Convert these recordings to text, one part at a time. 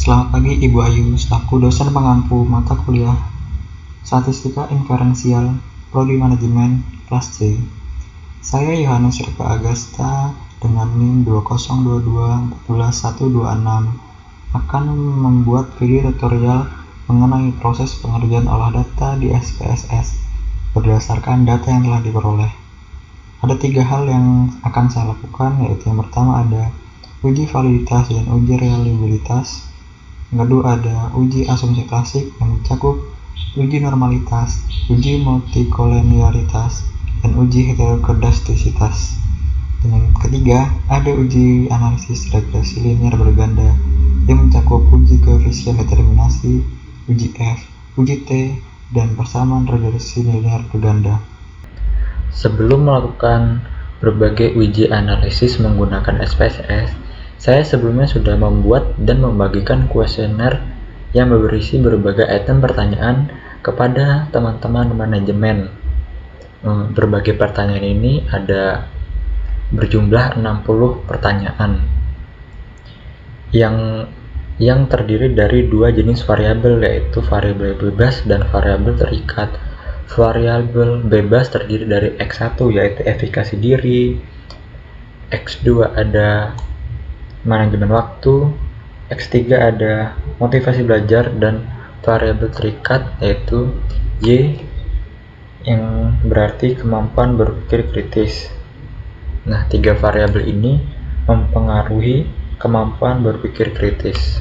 Selamat pagi Ibu Ayu, selaku dosen pengampu mata kuliah Statistika Inferensial Prodi Manajemen kelas C. Saya Yohanes Rika Agasta dengan NIM 202212126 akan membuat video tutorial mengenai proses pengerjaan olah data di SPSS berdasarkan data yang telah diperoleh. Ada 3 hal yang akan saya lakukan, yaitu yang pertama ada uji validitas dan uji reliabilitas. Yang kedua ada uji asumsi klasik yang mencakup uji normalitas, uji multikolenialitas, dan uji heterokedastisitas. Dan yang ketiga ada uji analisis regresi linear berganda yang mencakup uji koefisien determinasi, uji F, uji T, dan persamaan regresi linear berganda. Sebelum melakukan berbagai uji analisis menggunakan SPSS, saya sebelumnya sudah membuat dan membagikan kuesioner yang berisi berbagai item pertanyaan kepada teman-teman manajemen. Berbagai pertanyaan ini ada berjumlah 60 pertanyaan yang terdiri dari 2 jenis variabel, yaitu variabel bebas dan variabel terikat. Variabel bebas terdiri dari X1 yaitu efikasi diri, X2 ada manajemen waktu, X3 ada motivasi belajar, dan variabel terikat yaitu Y yang berarti kemampuan berpikir kritis. Nah, 3 variabel ini mempengaruhi kemampuan berpikir kritis.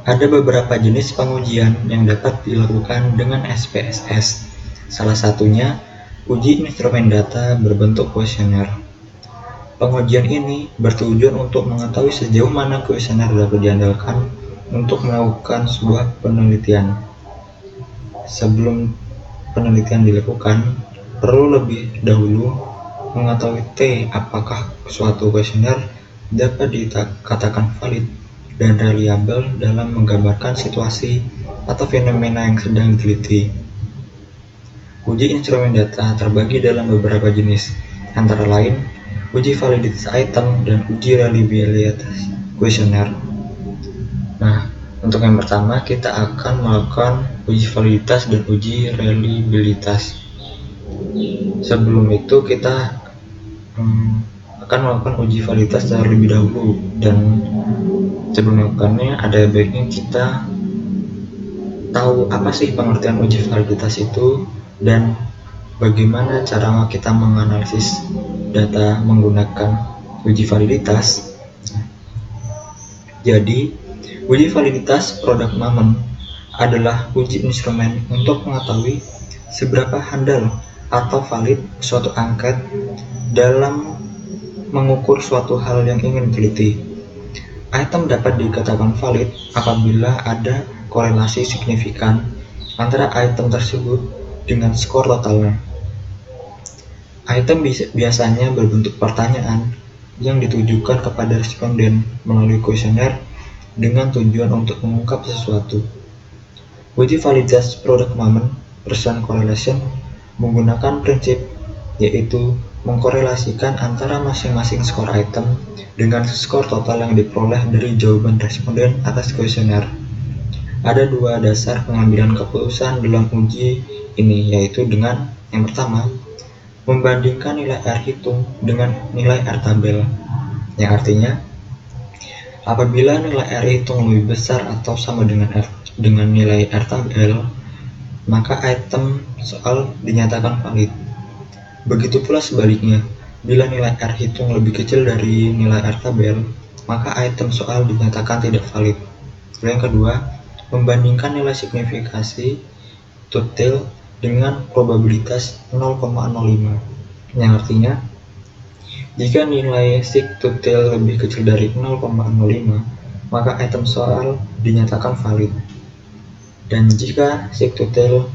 Ada beberapa jenis pengujian yang dapat dilakukan dengan SPSS. Salah satunya uji instrumen data berbentuk kuesioner. Pengujian ini bertujuan untuk mengetahui sejauh mana kuesioner dapat diandalkan untuk melakukan sebuah penelitian. Sebelum penelitian dilakukan, perlu lebih dahulu mengetahui T, apakah suatu kuesioner dapat dikatakan valid dan reliable dalam menggambarkan situasi atau fenomena yang sedang diteliti. Uji instrumen data terbagi dalam beberapa jenis, antara lain uji validitas item dan uji reliabilitas kuesioner. Nah, untuk yang pertama kita akan melakukan uji validitas dan uji reliabilitas. Sebelum itu kita akan melakukan uji validitas terlebih dahulu, dan sebelum melakukannya ada baiknya kita tahu apa sih pengertian uji validitas itu dan bagaimana cara kita menganalisis data menggunakan uji validitas. Jadi, uji validitas produk moment adalah uji instrumen untuk mengetahui seberapa handal atau valid suatu angket dalam mengukur suatu hal yang ingin diteliti. Item dapat dikatakan valid apabila ada korelasi signifikan antara item tersebut dengan skor totalnya. Item biasanya berbentuk pertanyaan yang ditujukan kepada responden melalui kuesioner dengan tujuan untuk mengungkap sesuatu. Uji validitas produk moment Pearson correlation menggunakan prinsip, yaitu mengkorelasikan antara masing-masing skor item dengan skor total yang diperoleh dari jawaban responden atas kuesioner. Ada 2 dasar pengambilan keputusan dalam uji ini, yaitu dengan yang pertama, membandingkan nilai R hitung dengan nilai R tabel, yang artinya apabila nilai R hitung lebih besar atau sama dengan nilai R tabel, maka item soal dinyatakan valid. Begitu pula sebaliknya, bila nilai R hitung lebih kecil dari nilai R tabel, maka item soal dinyatakan tidak valid. Lalu yang kedua, membandingkan nilai signifikasi total dengan probabilitas 0,05, yang artinya jika nilai sig total lebih kecil dari 0,05, maka item soal dinyatakan valid, dan jika sig total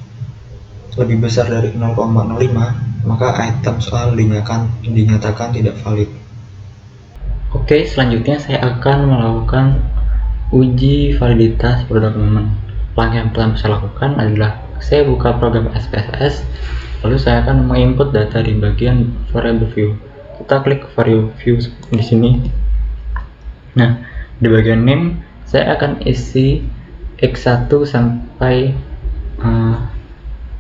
lebih besar dari 0,05, maka item soal dinyatakan tidak valid. Oke, selanjutnya saya akan melakukan uji validitas produk moment. Langkah yang pertama saya lakukan adalah saya buka program SPSS, lalu saya akan menginput data di bagian variable view. Kita klik variable view di sini. Nah, di bagian name saya akan isi X1 sampai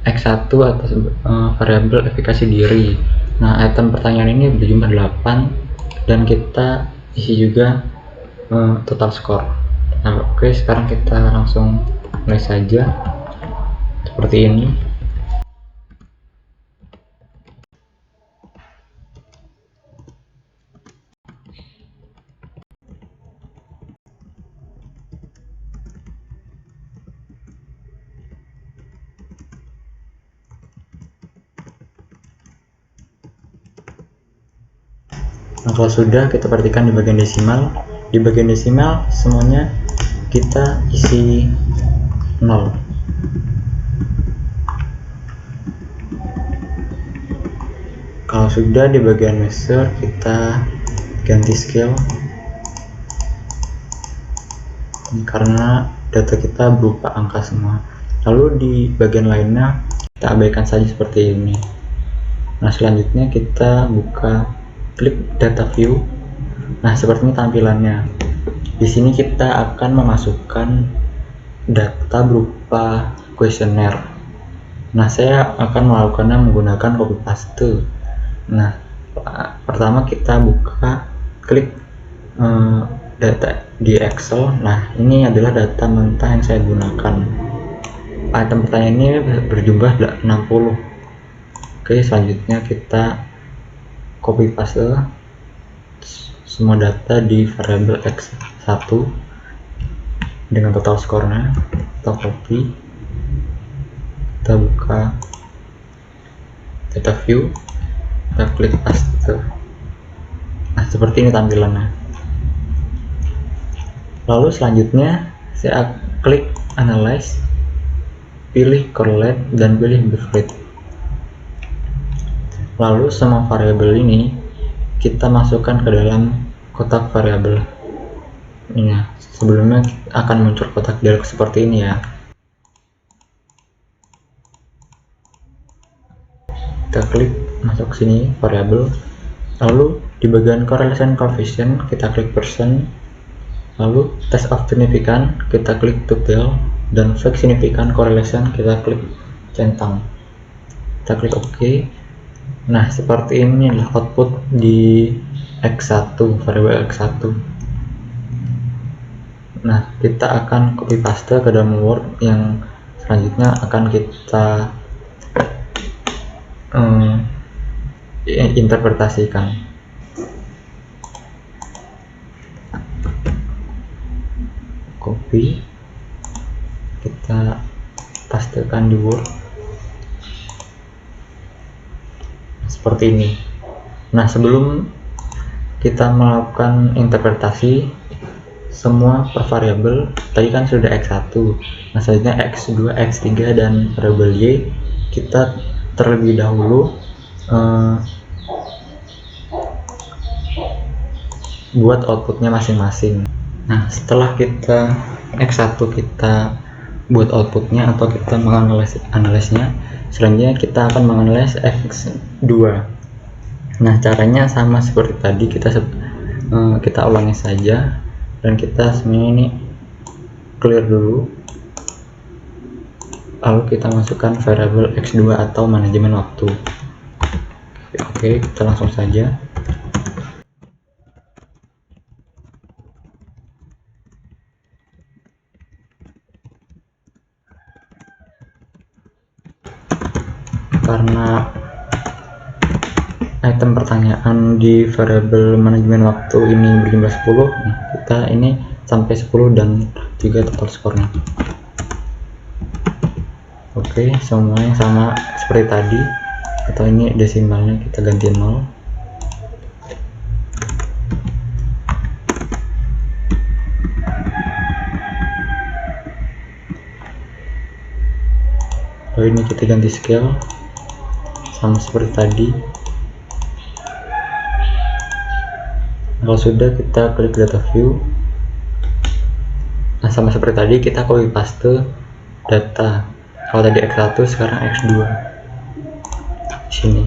X1 atau variabel efikasi diri. Nah, item pertanyaan ini berjumlah 8 dan kita isi juga total score. Nah, oke, sekarang kita langsung mulai saja seperti ini. Nah, kalau sudah, kita perhatikan di bagian desimal. Di bagian desimal semuanya kita isi 0. Kalau sudah, di bagian measure kita ganti scale karena data kita berupa angka semua. Lalu di bagian lainnya kita abaikan saja seperti ini. Nah, selanjutnya kita buka klik data view. Nah, seperti ini tampilannya. Di sini kita akan memasukkan data berupa kuesioner. Nah, saya akan melakukannya menggunakan copy paste. Nah, pertama kita buka klik data di Excel. Nah, ini adalah data mentah yang saya gunakan. Item pertanyaan ini berjumlah 60. Oke, selanjutnya kita copy paste semua data di variabel X1 dengan total skornya. Kita copy, kita buka data view, kita klik paste. Nah, seperti ini tampilannya. Lalu selanjutnya saya klik analyze, pilih correlate dan pilih bifurcate. Lalu semua variabel ini kita masukkan ke dalam kotak variabel. Ini sebelumnya akan muncul kotak dialog seperti ini ya. Kita klik masuk sini variabel. Lalu di bagian correlation coefficient kita klik percent. Lalu test of significance kita klik detail dan fake significant correlation kita klik centang. Kita klik OK. Nah, seperti ini adalah output di X1, variabel X1. Nah, kita akan copy paste ke dalam Word yang selanjutnya akan kita interpretasikan. Copy, kita pastekan di Word seperti ini. Nah, sebelum kita melakukan interpretasi semua per variabel, tadi kan sudah X1. Nah, selanjutnya X2, X3 dan variabel Y kita terlebih dahulu buat outputnya masing-masing. Nah, setelah kita X1 kita buat outputnya atau kita menganalisnya, selanjutnya kita akan menganalisis X2. Nah, caranya sama seperti tadi, kita ulangi saja dan kita semuanya ini clear dulu. Lalu kita masukkan variabel X2 atau manajemen waktu. Oke, kita langsung saja. Karena item pertanyaan di variabel manajemen waktu ini berjumlah 10, nah kita ini sampai 10 dan juga total skornya. Oke, semuanya sama seperti tadi, atau ini desimalnya kita ganti 0. Lalu ini kita ganti scale sama seperti tadi. Kalau sudah, kita klik data view. Nah, sama seperti tadi kita copy paste data. Kalau tadi X1, sekarang X2 di sini.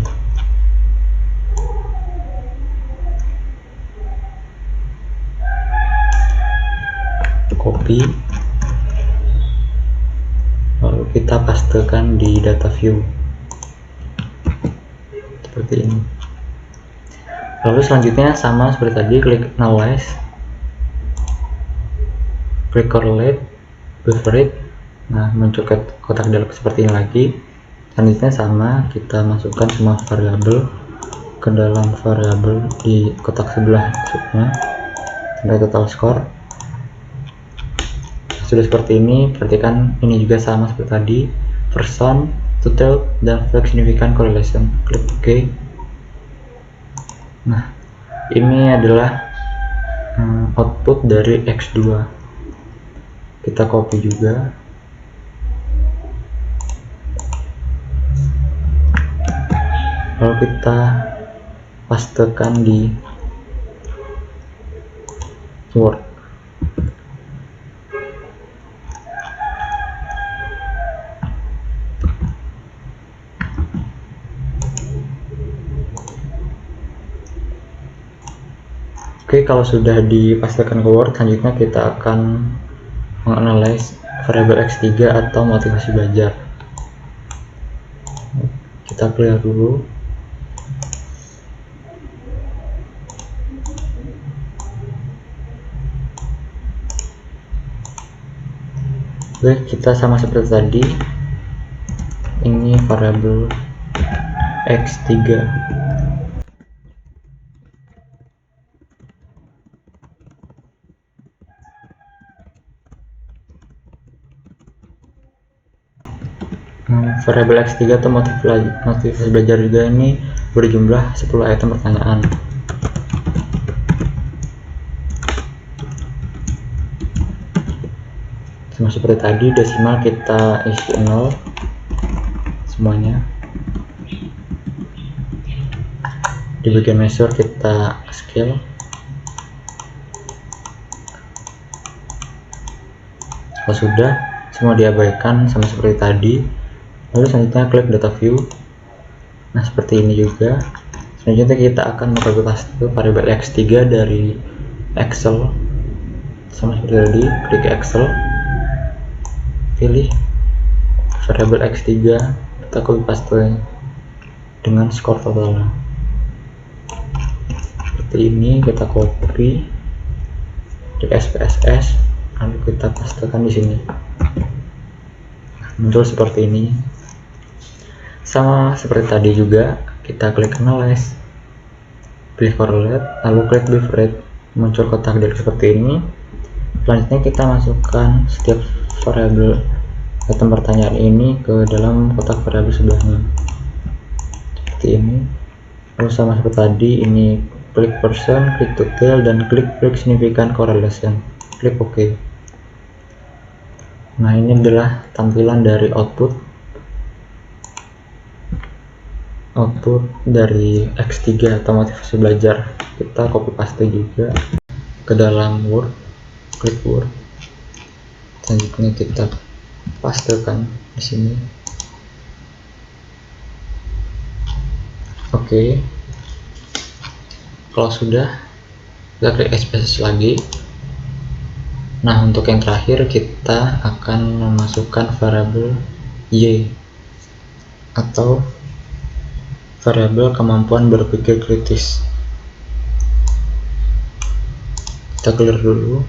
Copy. copy, lalu kita pastekan di data view seperti ini. Lalu selanjutnya sama seperti tadi, klik analyze, klik correlate, buffer it. Nah, muncul kotak dialog seperti ini lagi. Selanjutnya sama, kita masukkan semua variabel ke dalam variabel di kotak sebelah masuknya sampai total score. Sudah seperti ini, perhatikan ini juga sama seperti tadi, person, total, dan flag significant correlation. Klik OK. Nah, ini adalah output dari X2. Kita copy juga, lalu kita pastekan di Word. Oke, kalau sudah dipastikan ke Word, selanjutnya kita akan menganalisis variabel X3 atau motivasi belajar. Kita clear dulu. Oke, kita sama seperti tadi. Ini variabel X3. Variabel X3 atau motivasi belajar juga ini berjumlah 10 item pertanyaan. Sama seperti tadi, desimal kita isi 0 semuanya. Di bagian measure kita scale. Kalau sudah semua diabaikan sama seperti tadi, lalu selanjutnya klik data view. Nah, seperti ini juga. Selanjutnya kita akan mengcopy paste variabel X3 dari Excel sama seperti tadi. Klik Excel, pilih variabel X3, kita copy paste dengan skor totalnya seperti ini. Kita copy di SPSS, lalu kita pastekan di sini. Muncul seperti ini. Sama seperti tadi juga, kita klik analyze, pilih correlate, lalu klik buffer it. Muncul kotak dialog seperti ini. Selanjutnya kita masukkan setiap variabel item pertanyaan ini ke dalam kotak variabel sebelahnya seperti ini. Lalu sama seperti tadi, ini klik person, klik total, dan klik flag significant correlation. Klik OK. Nah, ini adalah tampilan dari output dari X3 atau motivasi belajar. Kita copy paste juga ke dalam Word, klik Word. Selanjutnya kita pastekan di sini. Oke. Kalau sudah, kita klik SPSS lagi. Nah, untuk yang terakhir kita akan memasukkan variabel Y atau variabel kemampuan berpikir kritis. Kita clear dulu.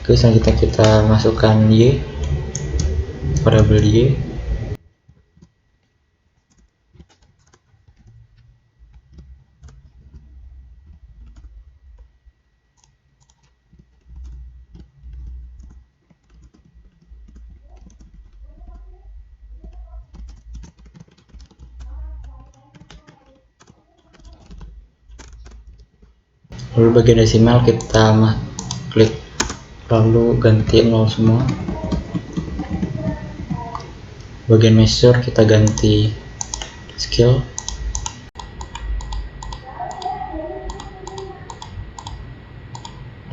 Oke, selanjutnya kita masukkan Y, variabel Y. Lalu bagian desimal kita klik, lalu ganti 0 semua. Bagian measure kita ganti scale.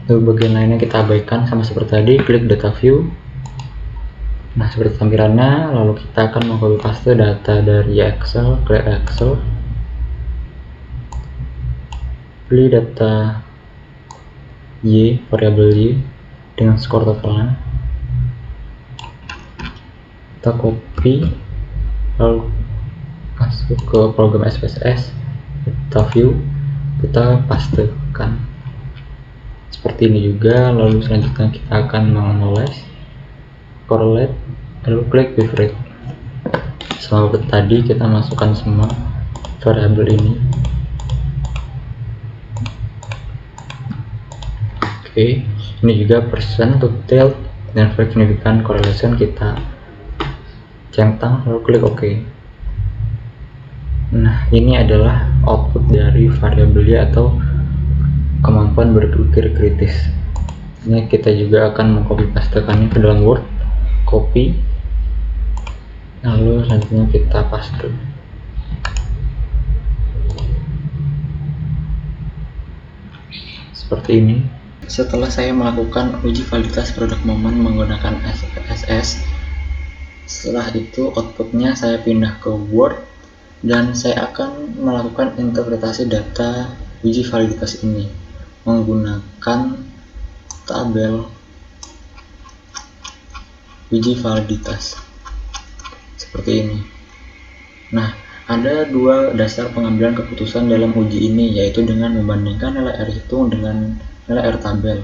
Lalu bagian lainnya kita abaikan sama seperti tadi, klik data view. Nah, seperti tampilannya. Lalu kita akan mengcopy paste data dari Excel, klik Excel. beli data Y, variabel Y dengan skor totalnya, kita copy lalu masuk ke program SPSS, kita view, kita pastekan seperti ini juga. Lalu selanjutnya kita akan menganalyze, correlate, lalu klik with rate. Seperti tadi kita masukkan semua variabel ini. Oke, ini juga percent to tilt dan significant correlation kita centang lalu klik OK. Nah, ini adalah output dari variabelnya atau kemampuan berpikir kritis. Ini kita juga akan mengcopy pastekannya ke dalam Word, copy, lalu selanjutnya kita paste. Seperti ini. Setelah saya melakukan uji validitas produk momen menggunakan SPSS, setelah itu outputnya saya pindah ke Word dan saya akan melakukan interpretasi data uji validitas ini menggunakan tabel uji validitas seperti ini. Nah, ada dua dasar pengambilan keputusan dalam uji ini, yaitu dengan membandingkan nilai R hitung dengan nilai R tabel.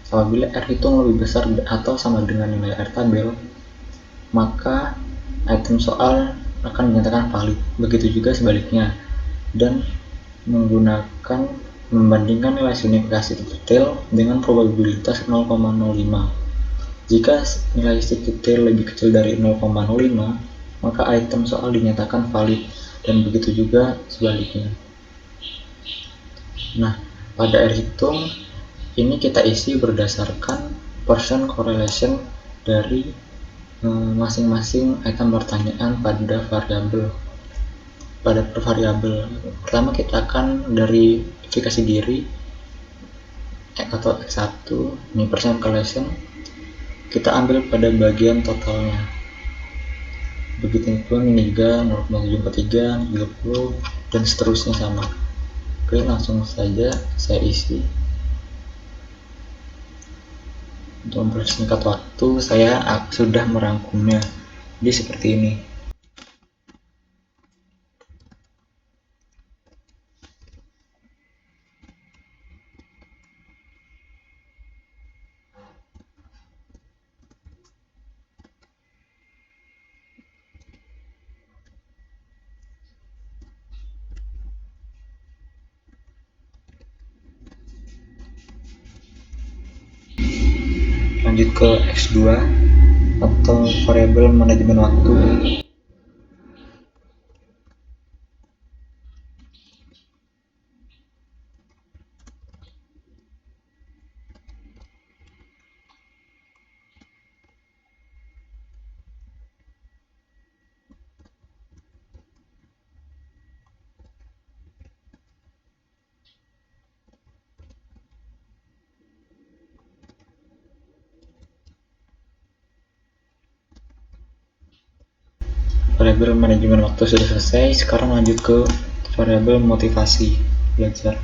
Apabila R hitung lebih besar atau sama dengan nilai R tabel, maka item soal akan dinyatakan valid. Begitu juga sebaliknya. Dan membandingkan nilai signifikasi detail dengan probabilitas 0,05. Jika nilai detail lebih kecil dari 0,05, maka item soal dinyatakan valid, dan begitu juga sebaliknya. Nah, pada R hitung ini kita isi berdasarkan percent correlation dari masing-masing item pertanyaan pada variabel. Pertama kita akan dari verifikasi diri atau X1, ini percent correlation kita ambil pada bagian totalnya. Begitu pun ini juga 0,743, 30 dan seterusnya sama. Oke, langsung saja saya isi. Untuk mempersingkat waktu, saya sudah merangkumnya. Jadi seperti ini. Lanjut ke X2 atau variabel manajemen waktu. Variabel manajemen waktu sudah selesai. Sekarang lanjut ke variabel motivasi belajar.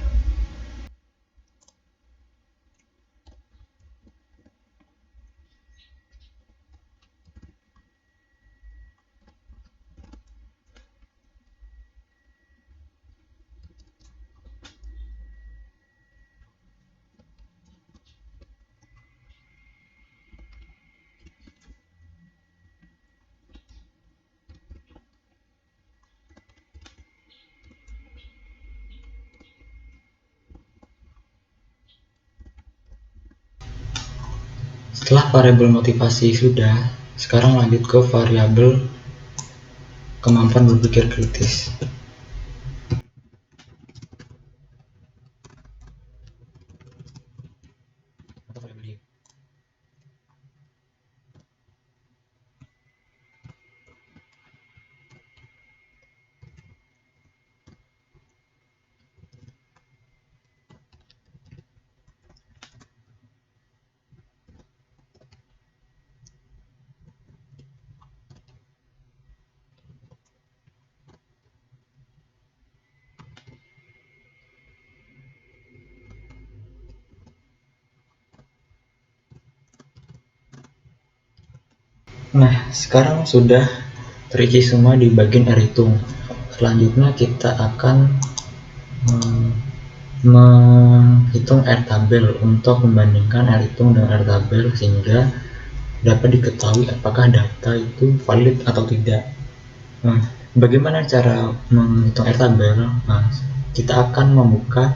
Setelah variabel motivasi sudah, sekarang lanjut ke variabel kemampuan berpikir kritis. Nah, sekarang sudah terisi semua di bagian R hitung. Selanjutnya kita akan menghitung R tabel untuk membandingkan R hitung dengan R tabel sehingga dapat diketahui apakah data itu valid atau tidak. Nah, bagaimana cara menghitung R tabel? Nah, kita akan membuka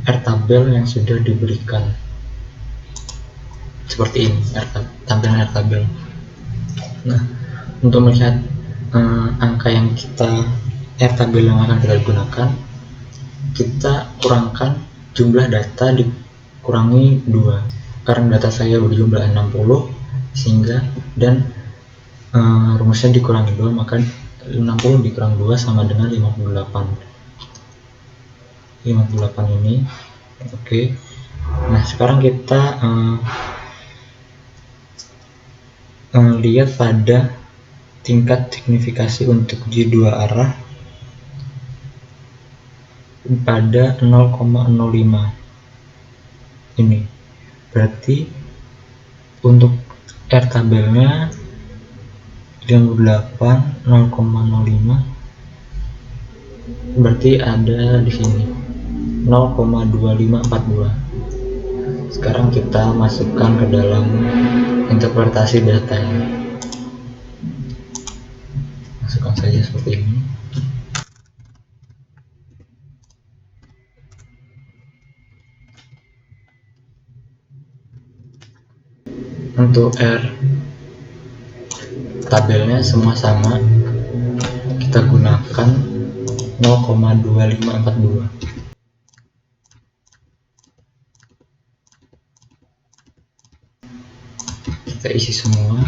R tabel yang sudah diberikan seperti ini, tampilan R tabel. Nah, untuk melihat angka yang R tabel yang akan kita gunakan, kita kurangkan jumlah data dikurangi 2, karena data saya berjumlah 60 sehingga dan rumusnya dikurangi 2, maka 60 dikurang 2 sama dengan 58 ini. Oke. Nah, sekarang kita lihat pada tingkat signifikasi untuk J2 arah pada 0,05 ini. Berarti untuk R tabelnya 58 0,05, berarti ada di sini 0,2542. Sekarang kita masukkan ke dalam interpretasi datanya. Masukkan saja seperti ini. Untuk R tabelnya semua sama, kita gunakan 0,2542. Kita isi semua.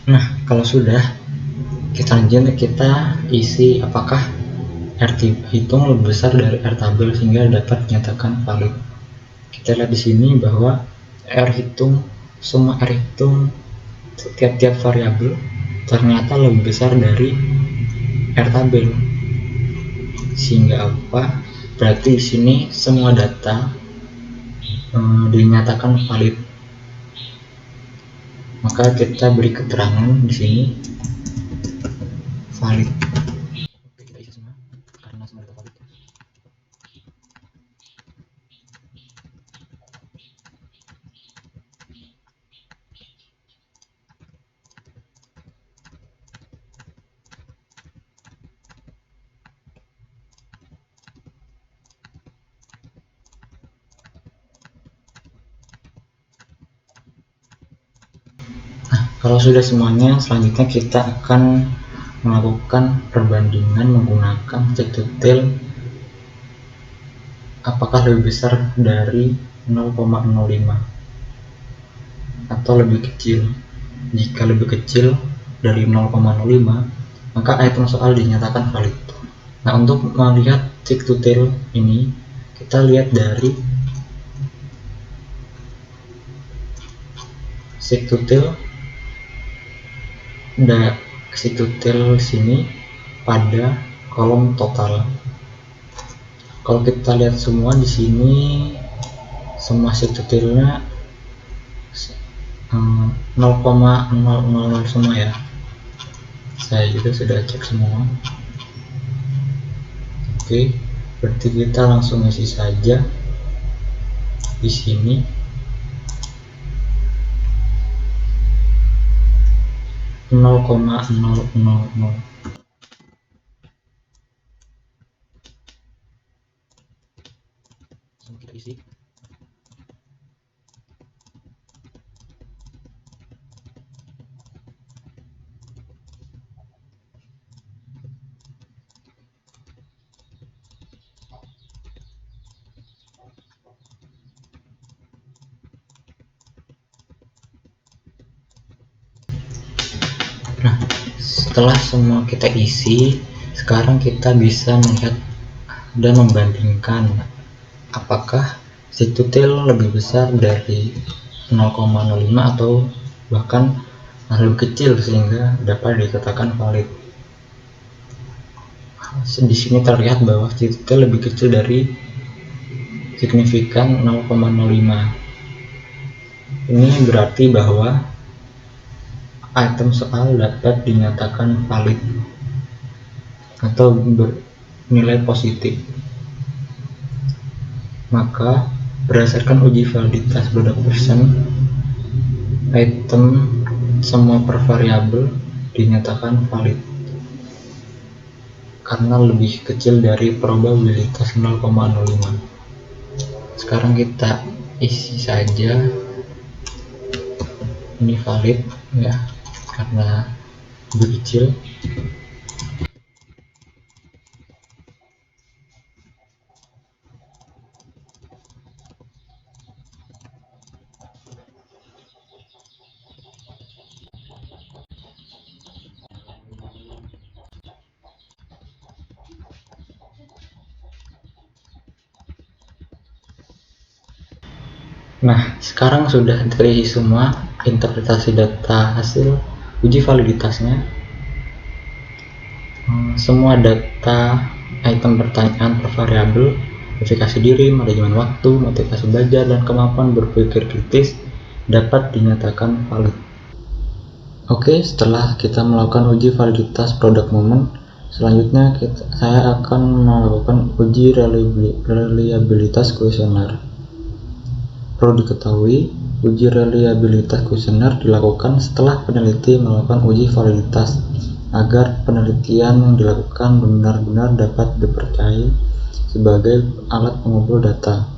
Nah, kalau sudah, kita isi apakah R hitung lebih besar dari R tabel sehingga dapat dinyatakan valid. Kita lihat di sini bahwa semua R hitung setiap variabel ternyata lebih besar dari R tabel. Sehingga apa? Berarti di sini semua data dinyatakan valid. Maka kita beri keterangan di sini valid. Oke, kita isi semua karena semua data valid. Kalau sudah semuanya, selanjutnya kita akan melakukan perbandingan menggunakan cek detail apakah lebih besar dari 0,05 atau lebih kecil. Jika lebih kecil dari 0,05, maka item soal dinyatakan valid. Nah, untuk melihat cek detail ini, kita lihat dari cek detail sini pada kolom total. Kalau kita lihat semua di sini, semua cek detailnya 0,000 semua ya. Saya juga sudah cek semua. Oke, berarti kita langsung isi saja di sini. Nol koma nol nol nol. Kita isi. setelah semua kita isi, sekarang kita bisa melihat dan membandingkan apakah si tutil lebih besar dari 0,05 atau bahkan lebih kecil sehingga dapat dikatakan valid. Di sini terlihat bahwa si tutil lebih kecil dari signifikan 0,05. Ini berarti bahwa item soal dapat dinyatakan valid atau bernilai positif. Maka berdasarkan uji validitas product version, item semua per variabel dinyatakan valid karena lebih kecil dari probabilitas 0,05. Sekarang kita isi saja ini valid ya, karena lebih kecil. Nah, sekarang sudah terisi semua interpretasi data hasil uji validitasnya. Semua data item pertanyaan per variabel, verifikasi diri, manajemen waktu, motivasi belajar, dan kemampuan berpikir kritis dapat dinyatakan valid. Oke, setelah kita melakukan uji validitas product moment, selanjutnya saya akan melakukan uji reliabilitas kuesioner. Perlu diketahui, uji reliabilitas kuesioner dilakukan setelah peneliti melakukan uji validitas agar penelitian yang dilakukan benar-benar dapat dipercayai sebagai alat pengumpul data.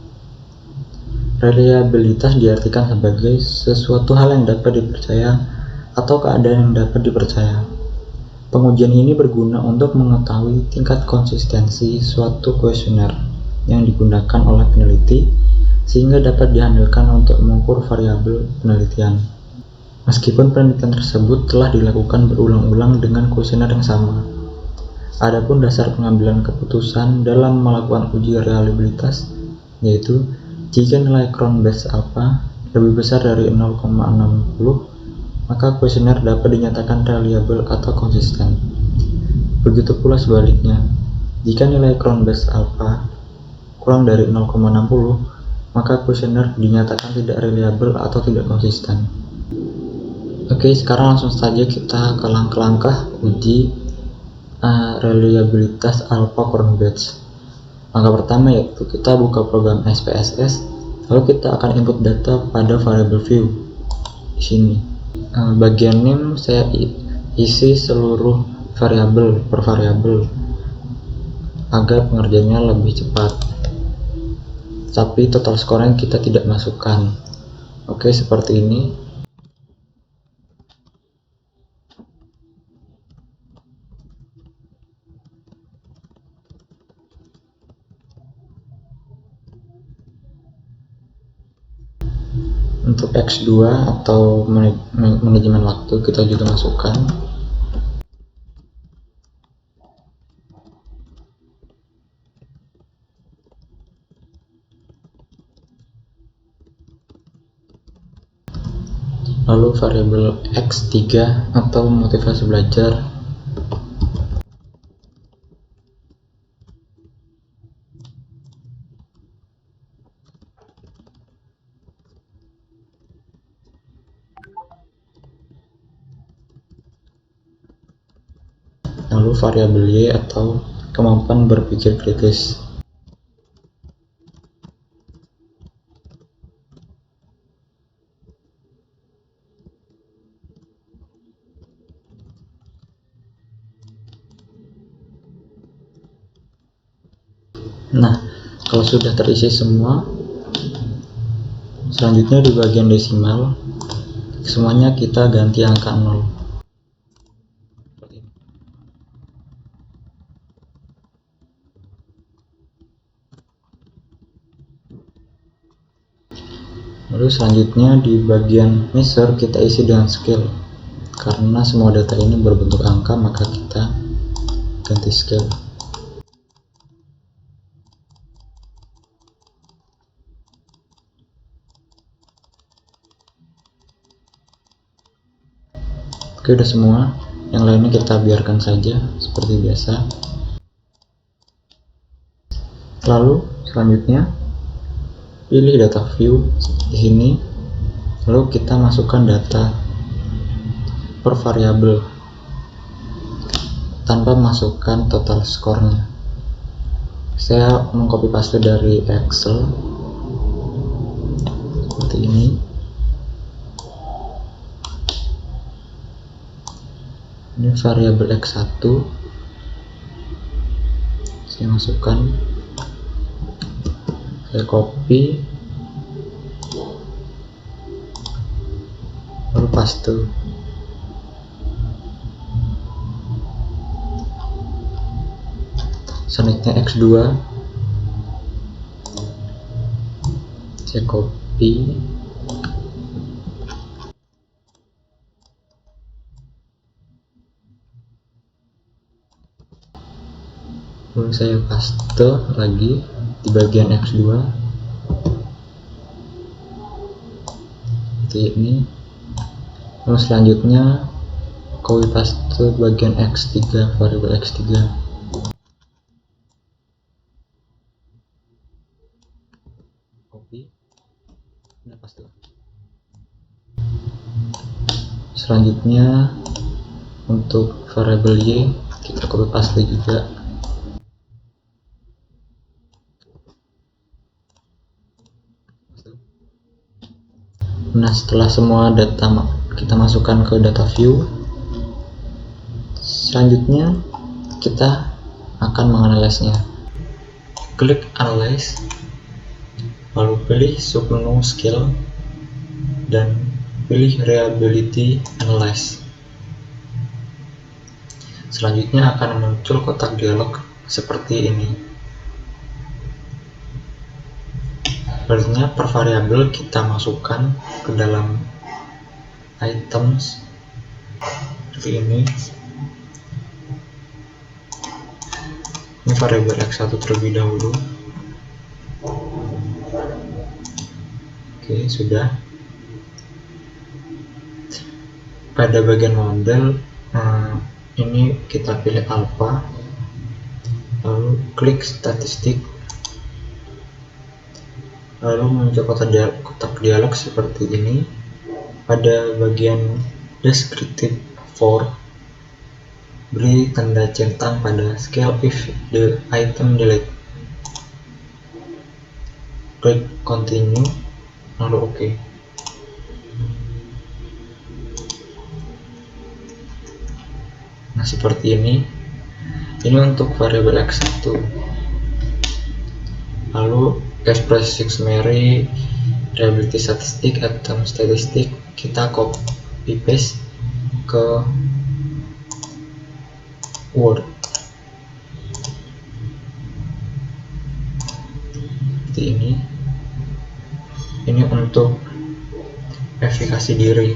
Reliabilitas diartikan sebagai sesuatu hal yang dapat dipercaya atau keadaan yang dapat dipercaya. Pengujian ini berguna untuk mengetahui tingkat konsistensi suatu kuesioner yang digunakan oleh peneliti sehingga dapat diandalkan untuk mengukur variabel penelitian. Meskipun penelitian tersebut telah dilakukan berulang-ulang dengan kuesioner yang sama. Adapun dasar pengambilan keputusan dalam melakukan uji reliabilitas yaitu jika nilai Crown Base alpha lebih besar dari 0,60, maka kuesioner dapat dinyatakan reliable atau konsisten. Begitu pula sebaliknya, jika nilai Crown Base alpha kurang dari 0,60, maka kuesioner dinyatakan tidak reliable atau tidak konsisten. Oke, sekarang langsung saja kita ke langkah-langkah uji reliabilitas alpha Crown Batch. Langkah pertama yaitu kita buka program SPSS, lalu kita akan input data pada variable view di sini. Bagian name saya isi seluruh variabel per variabel agar pengerjaannya lebih cepat. Tapi total skornya kita tidak masukkan. Oke, seperti ini. Untuk X2 atau manajemen waktu kita juga masukkan. Lalu variabel X3 atau motivasi belajar. Lalu variabel Y atau kemampuan berpikir kritis. Nah, kalau sudah terisi semua, selanjutnya di bagian desimal semuanya kita ganti angka 0. Lalu selanjutnya di bagian measure kita isi dengan scale. Karena semua data ini berbentuk angka, maka kita ganti scale. Oke, udah semua. Yang lainnya kita biarkan saja seperti biasa. Lalu selanjutnya pilih data view di sini. Lalu kita masukkan data per variabel tanpa masukkan total skornya. Saya mengcopy paste dari Excel seperti ini. Ini variabel X1 saya masukkan, saya copy lalu paste. Selanjutnya X2 saya copy lalu saya paste lagi di bagian X2 seperti ini. Lalu selanjutnya copy paste bagian X3, variabel X3. Copy dan paste. Selanjutnya untuk variabel Y kita copy paste juga. Nah, setelah semua data kita masukkan ke data view, selanjutnya kita akan menganalisnya. Klik analyze, lalu pilih submenu scale dan pilih reliability analyze. Selanjutnya akan muncul kotak dialog seperti ini. Selanjutnya per variabel kita masukkan ke dalam items seperti ini. Ini variabel X1 terlebih dahulu. Oke, sudah. Pada bagian model ini kita pilih alpha, lalu klik statistik, lalu muncul kotak dialog seperti ini. Pada bagian descriptive for, beri tanda centang pada scale if the item delete. Klik continue, lalu OK. Nah, seperti ini. Ini untuk variabel X1. Lalu express summary, reliability statistik, item statistik kita copy paste ke Word. Seperti ini. Ini untuk efikasi diri.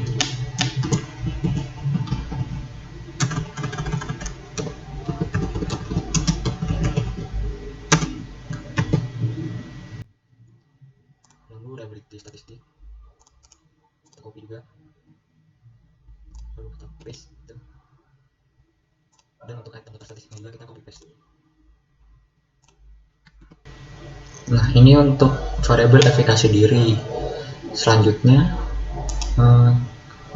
Lalu reliability statistik kita copy juga, lalu kita paste, dan untuk item data statistik juga kita copy paste. Nah, ini untuk variabel efikasi diri. Selanjutnya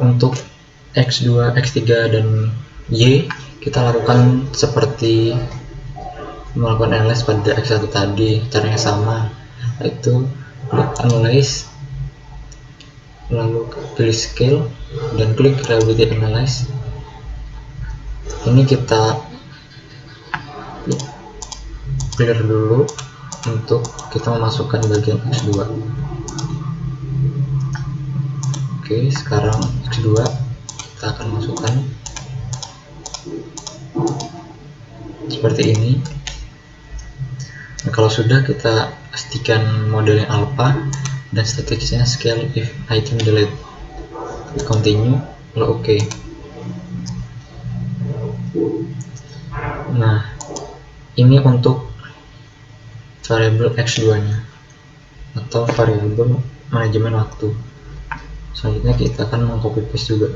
untuk X2, X3 dan Y kita lakukan seperti melakukan analyze pada X1 tadi. Caranya sama, yaitu klik analyze, lalu pilih scale dan klik reliability analyze. Ini kita clear dulu untuk kita memasukkan bagian X2. Oke, sekarang X2 kita akan masukkan seperti ini. Nah, kalau sudah, kita pastikan modelnya alpha dan statistiknya scale if item delete. Continue, lalu OK. Nah, ini untuk variabel x2 nya atau variabel manajemen waktu. Selanjutnya kita akan mengcopy paste juga,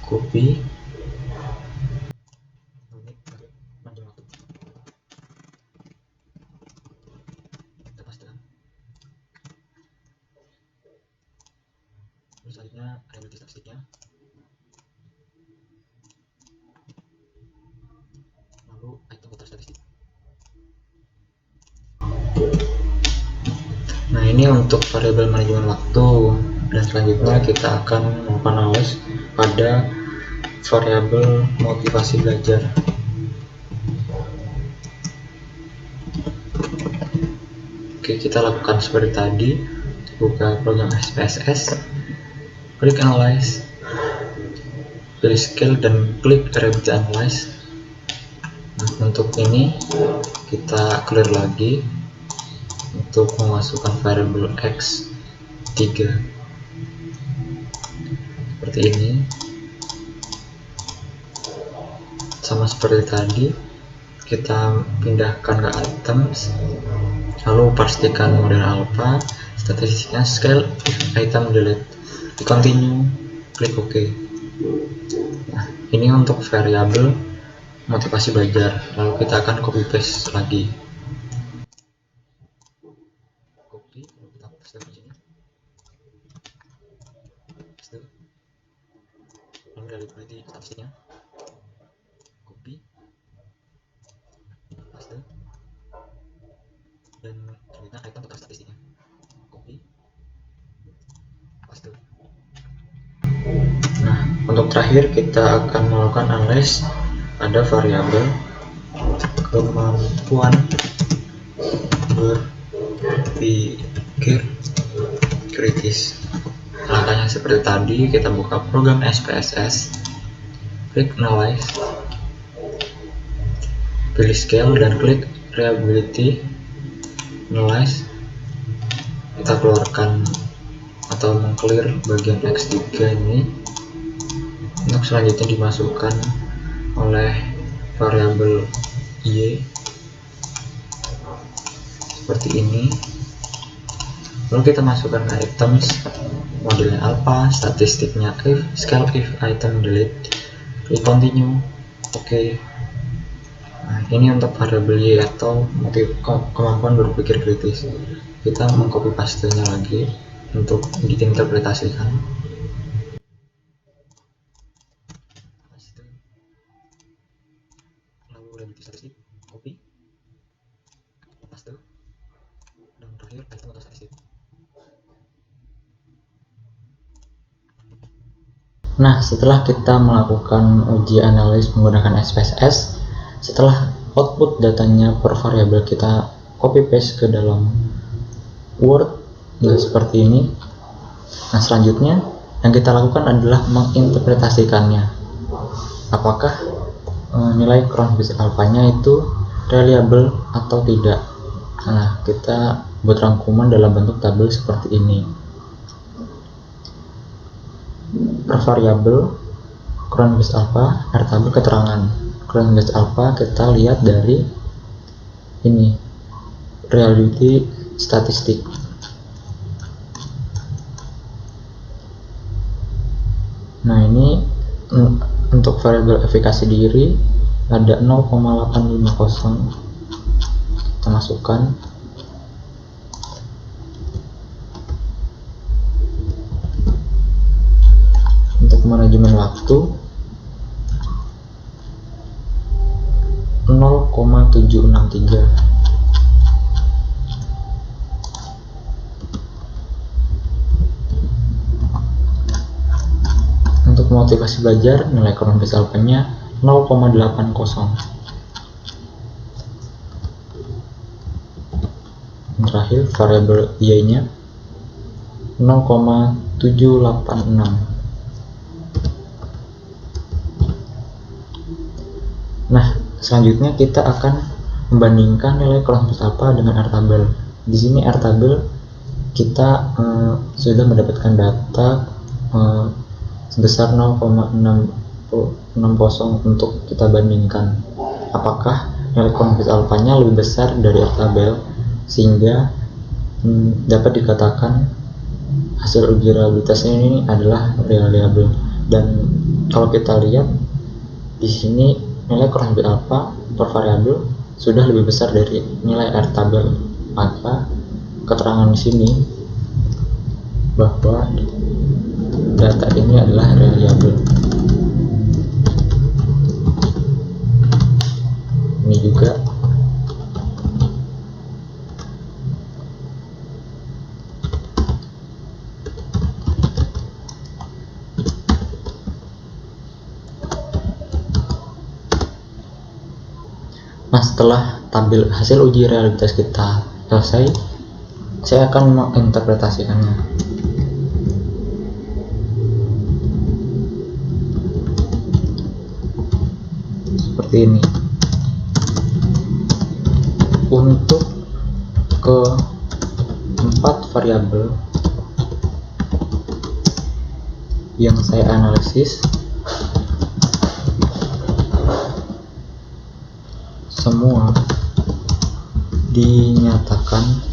copy manajemen waktu, kita pastekan. Lalu selanjutnya reliability statistiknya, lalu item putar statistik. Nah, ini untuk variabel manajemen waktu, dan selanjutnya kita akan menganalisis pada variabel motivasi belajar. Oke, kita lakukan seperti tadi. Buka program SPSS, klik analyze, pilih scale dan klik reliability analyze. Nah, untuk ini kita clear lagi untuk memasukkan variabel x3 seperti ini, sama seperti tadi. Kita pindahkan ke items, lalu pastikan model alpha, statistiknya scale, item delete, di continue, klik OK. Nah, ini untuk variabel motivasi belajar. Lalu kita akan copy paste lagi, copy, lalu kita paste di sini, paste, lalu reliability statistiknya, copy, paste, dan selanjutnya item total statistiknya, copy, paste. Nah, untuk terakhir kita akan melakukan analysis pada variabel kemampuan berpikir kritis. Langkahnya seperti tadi, kita buka program SPSS, klik analyze, pilih scale dan klik reliability analyze. Kita keluarkan atau mengclear bagian x3 ini, untuk selanjutnya dimasukkan oleh variabel y seperti ini. Lalu kita masukkan ke items, modelnya alpha, statistiknya if, scale if, item delete, klik continue, OK. Nah, ini untuk variabel y atau kemampuan berpikir kritis. Kita mengcopy pastenya lagi untuk diinterpretasikan. Lalu reliability statistik, copy, paste, dan terakhir item atau statistik. Nah, setelah kita melakukan uji analis menggunakan SPSS, setelah output datanya per variabel kita copy paste ke dalam Word, nah seperti ini. Nah, selanjutnya yang kita lakukan adalah menginterpretasikannya. Apakah nilai Cron-Based alpha-nya itu reliable atau tidak. Nah, kita buat rangkuman dalam bentuk tabel seperti ini. Per variabel Cron-Based alpha, tabel keterangan Cron-Based alpha kita lihat dari ini, reliability statistik. Nah, ini untuk variabel efikasi diri ada 0,850, kita masukkan. Untuk manajemen waktu 0,763. Untuk motivasi belajar, nilai Cron-Based alpha-nya 0,80. Terakhir variabel y-nya 0,786. Nah, selanjutnya kita akan membandingkan nilai Cron-Based alpha dengan R-tabel. Di sini R-tabel kita sudah mendapatkan data sebesar 0,660 untuk kita bandingkan apakah nilai kurang bit alfanya lebih besar dari R tabel, sehingga dapat dikatakan hasil uji reliabilitas ini adalah reliable. Dan kalau kita lihat di sini nilai kurang bit alfa per variabel sudah lebih besar dari nilai R tabel, maka keterangan di sini bahwa data ini adalah reliable. Ini juga setelah tabel hasil uji reliabilitas kita selesai, saya akan menginterpretasikannya. Seperti ini. Untuk keempat variabel yang saya analisis, semua dinyatakan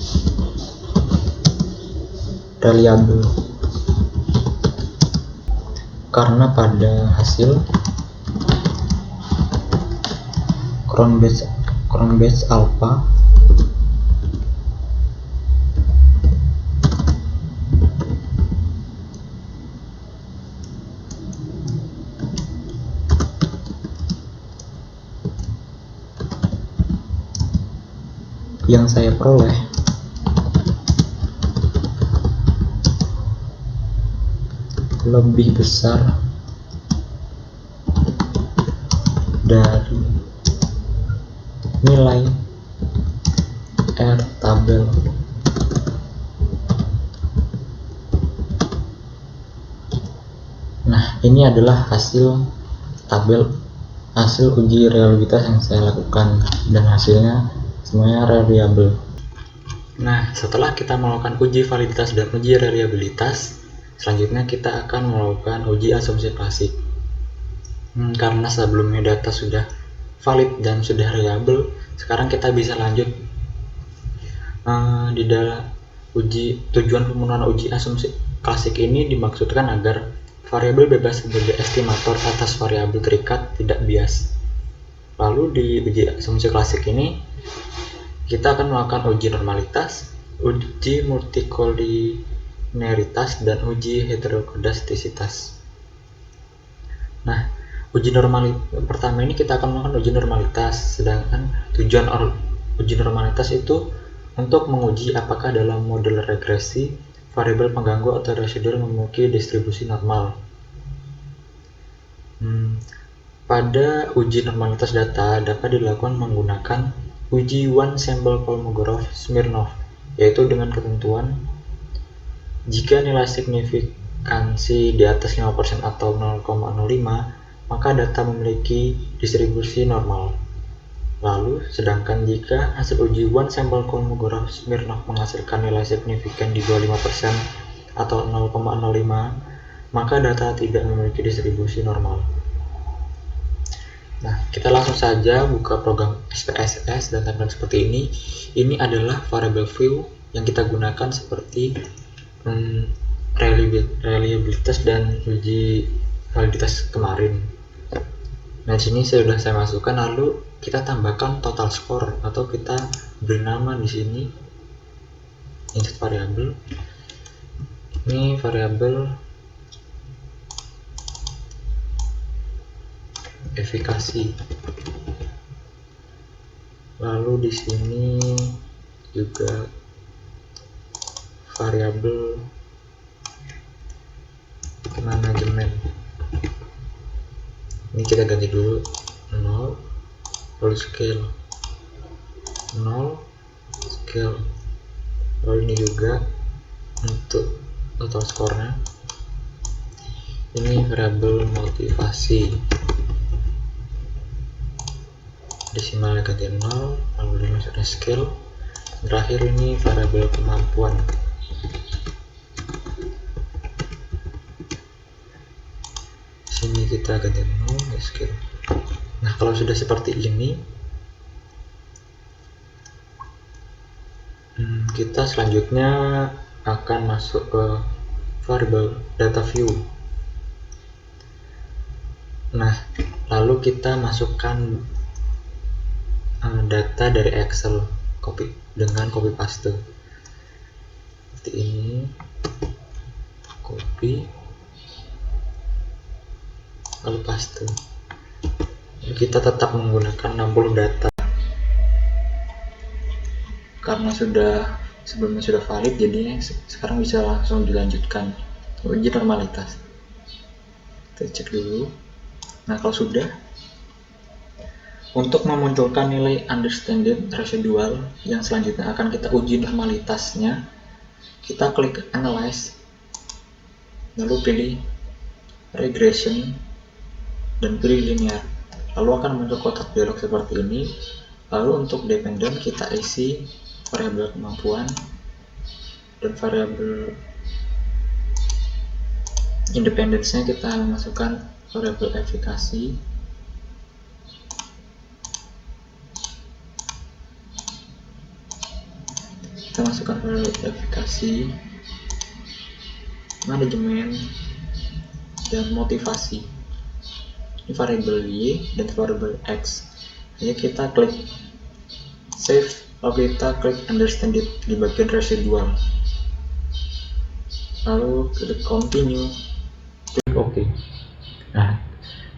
reliable karena pada hasil crown batch alpha yang saya peroleh lebih besar dari nilai R tabel. Nah, ini adalah hasil uji reliabilitas yang saya lakukan, dan hasilnya semuanya reliable. Nah, setelah kita melakukan uji validitas dan uji reliabilitas, selanjutnya kita akan melakukan uji asumsi klasik. Karena sebelumnya data sudah valid dan sudah reliable, sekarang kita bisa lanjut di dalam tujuan pemenuhan uji asumsi klasik ini dimaksudkan agar variabel bebas sebagai estimator atas variabel terikat tidak bias. Lalu di uji asumsi klasik ini kita akan melakukan uji normalitas, uji multikolineritas, dan uji heterokodastisitas. Nah, pertama ini kita akan melakukan uji normalitas, sedangkan tujuan uji normalitas itu untuk menguji apakah dalam model regresi variabel pengganggu atau residual memiliki distribusi normal. Pada uji normalitas data dapat dilakukan menggunakan uji one sample Kolmogorov-Smirnov, yaitu dengan ketentuan jika nilai signifikansi di atas 5% atau 0,05, maka data memiliki distribusi normal. Lalu, sedangkan jika hasil uji one sample Kolmogorov-Smirnov menghasilkan nilai signifikan di bawah 5% atau 0,05, maka data tidak memiliki distribusi normal. Nah, kita langsung saja buka program SPSS dan tampilkan seperti ini. Ini adalah variable view yang kita gunakan seperti reliabilitas dan uji validitas kemarin. Nah, di sini sudah saya masukkan, lalu kita tambahkan total score atau kita beri nama di sini insert variable. Ini variabel efikasi. Lalu di sini juga variabel manajemen. Ini kita ganti dulu 0, lalu scale 0, scale. Lalu ini juga untuk total score-nya. Ini variabel motivasi, desimal ganti 0, lalu dimasukkan scale. Terakhir ini variabel kemampuan. Ini kita ganti 0 scale. Nah, kalau sudah seperti ini, kita selanjutnya akan masuk ke variable data view. Nah, lalu kita masukkan data dari Excel dengan copy paste seperti ini, copy lalu paste. Kita tetap menggunakan 60 data karena sebelumnya sudah valid, jadi sekarang bisa langsung dilanjutkan uji normalitas. Kita cek dulu. Nah, kalau sudah, untuk memunculkan nilai understanded residual yang selanjutnya akan kita uji normalitasnya, kita klik analyze, lalu pilih regression dan pilih linear, lalu akan muncul kotak dialog seperti ini. Lalu untuk dependent kita isi variabel kemampuan dan variabel independence-nya kita masukkan variabel efikasi. Kita masukkan variabel efikasi, manajemen, dan motivasi. Ini variabel Y dan variabel X. Jadi kita klik save, lalu kita klik understand it di bagian residual, lalu klik continue, klik OK. Nah,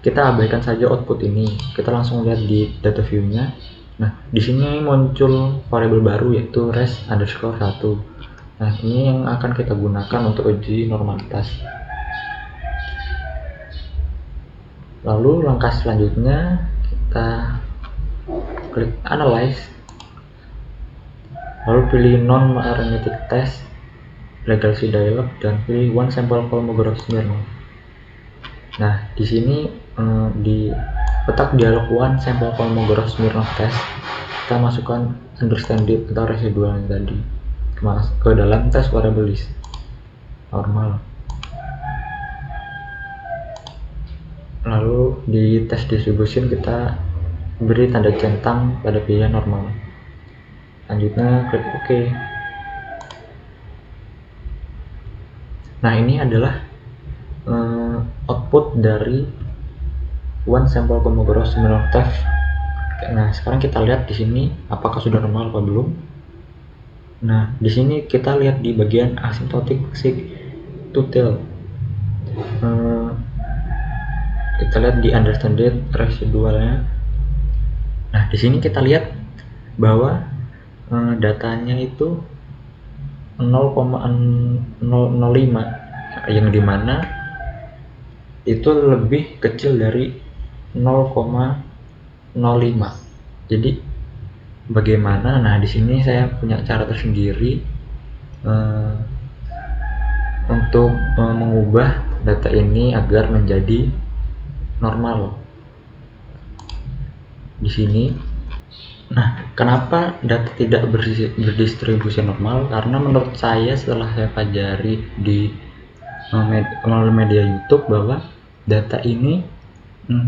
kita abaikan saja output ini, kita langsung lihat di data view-nya. Nah, di sini muncul variabel baru yaitu res_1. Nah, ini yang akan kita gunakan untuk uji normalitas. Lalu langkah selanjutnya kita klik analyze, lalu pilih non-arithmetic test, legacy dialog, dan pilih one sample Kolmogorov-Smirnov. Nah, di sini di kotak dialog one sample Kolmogorov-Smirnov test, kita masukkan understanded atau residual yang tadi ke dalam test variable list normal. Lalu di test distribution kita beri tanda centang pada pilihan normal. Selanjutnya klik OK. Nah, ini adalah output dari one sample Kolmogorov-Smirnov test. Nah, sekarang kita lihat di sini apakah sudah normal atau belum. Nah, di sini kita lihat di bagian asymptotic seek to tell. Kita lihat di understanded residualnya. Nah, di sini kita lihat bahwa datanya itu 0,005, yang dimana itu lebih kecil dari 0,05. Jadi bagaimana? Nah, di sini saya punya cara tersendiri untuk mengubah data ini agar menjadi normal. Di sini, nah, kenapa data tidak berdistribusi normal? Karena menurut saya setelah saya pelajari di melalui media YouTube bahwa data ini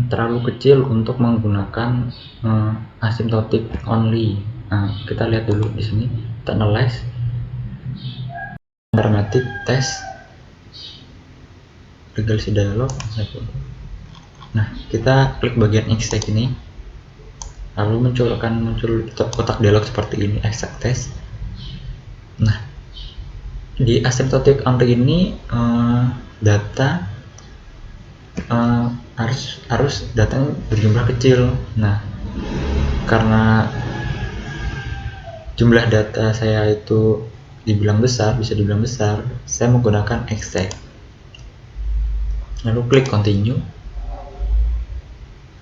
terlalu kecil untuk menggunakan asymptotic only. Nah, kita lihat dulu di sini, kita analyze arithmetic test, legacy dialog. Nah, kita klik bagian extract ini, lalu muncul kotak dialog seperti ini, extract test. Nah, di asymptotic only ini data harus datanya berjumlah kecil. Nah, karena jumlah data saya itu bisa dibilang besar, saya menggunakan extract. Lalu klik continue,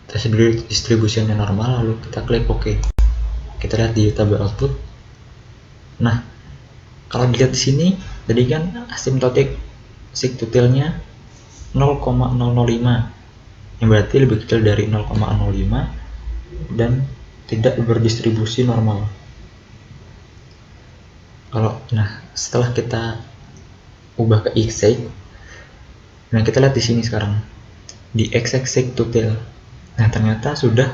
tes distributionnya normal, lalu kita klik OK. Kita lihat di tabel output. Nah, kalau dilihat di sini tadi kan asymptotic seek to tell-nya 0,005, yang berarti lebih kecil dari 0,05 dan tidak berdistribusi normal. Nah, setelah kita ubah ke exact, nah kita lihat di sini sekarang. di x-axis to tail. Nah, ternyata sudah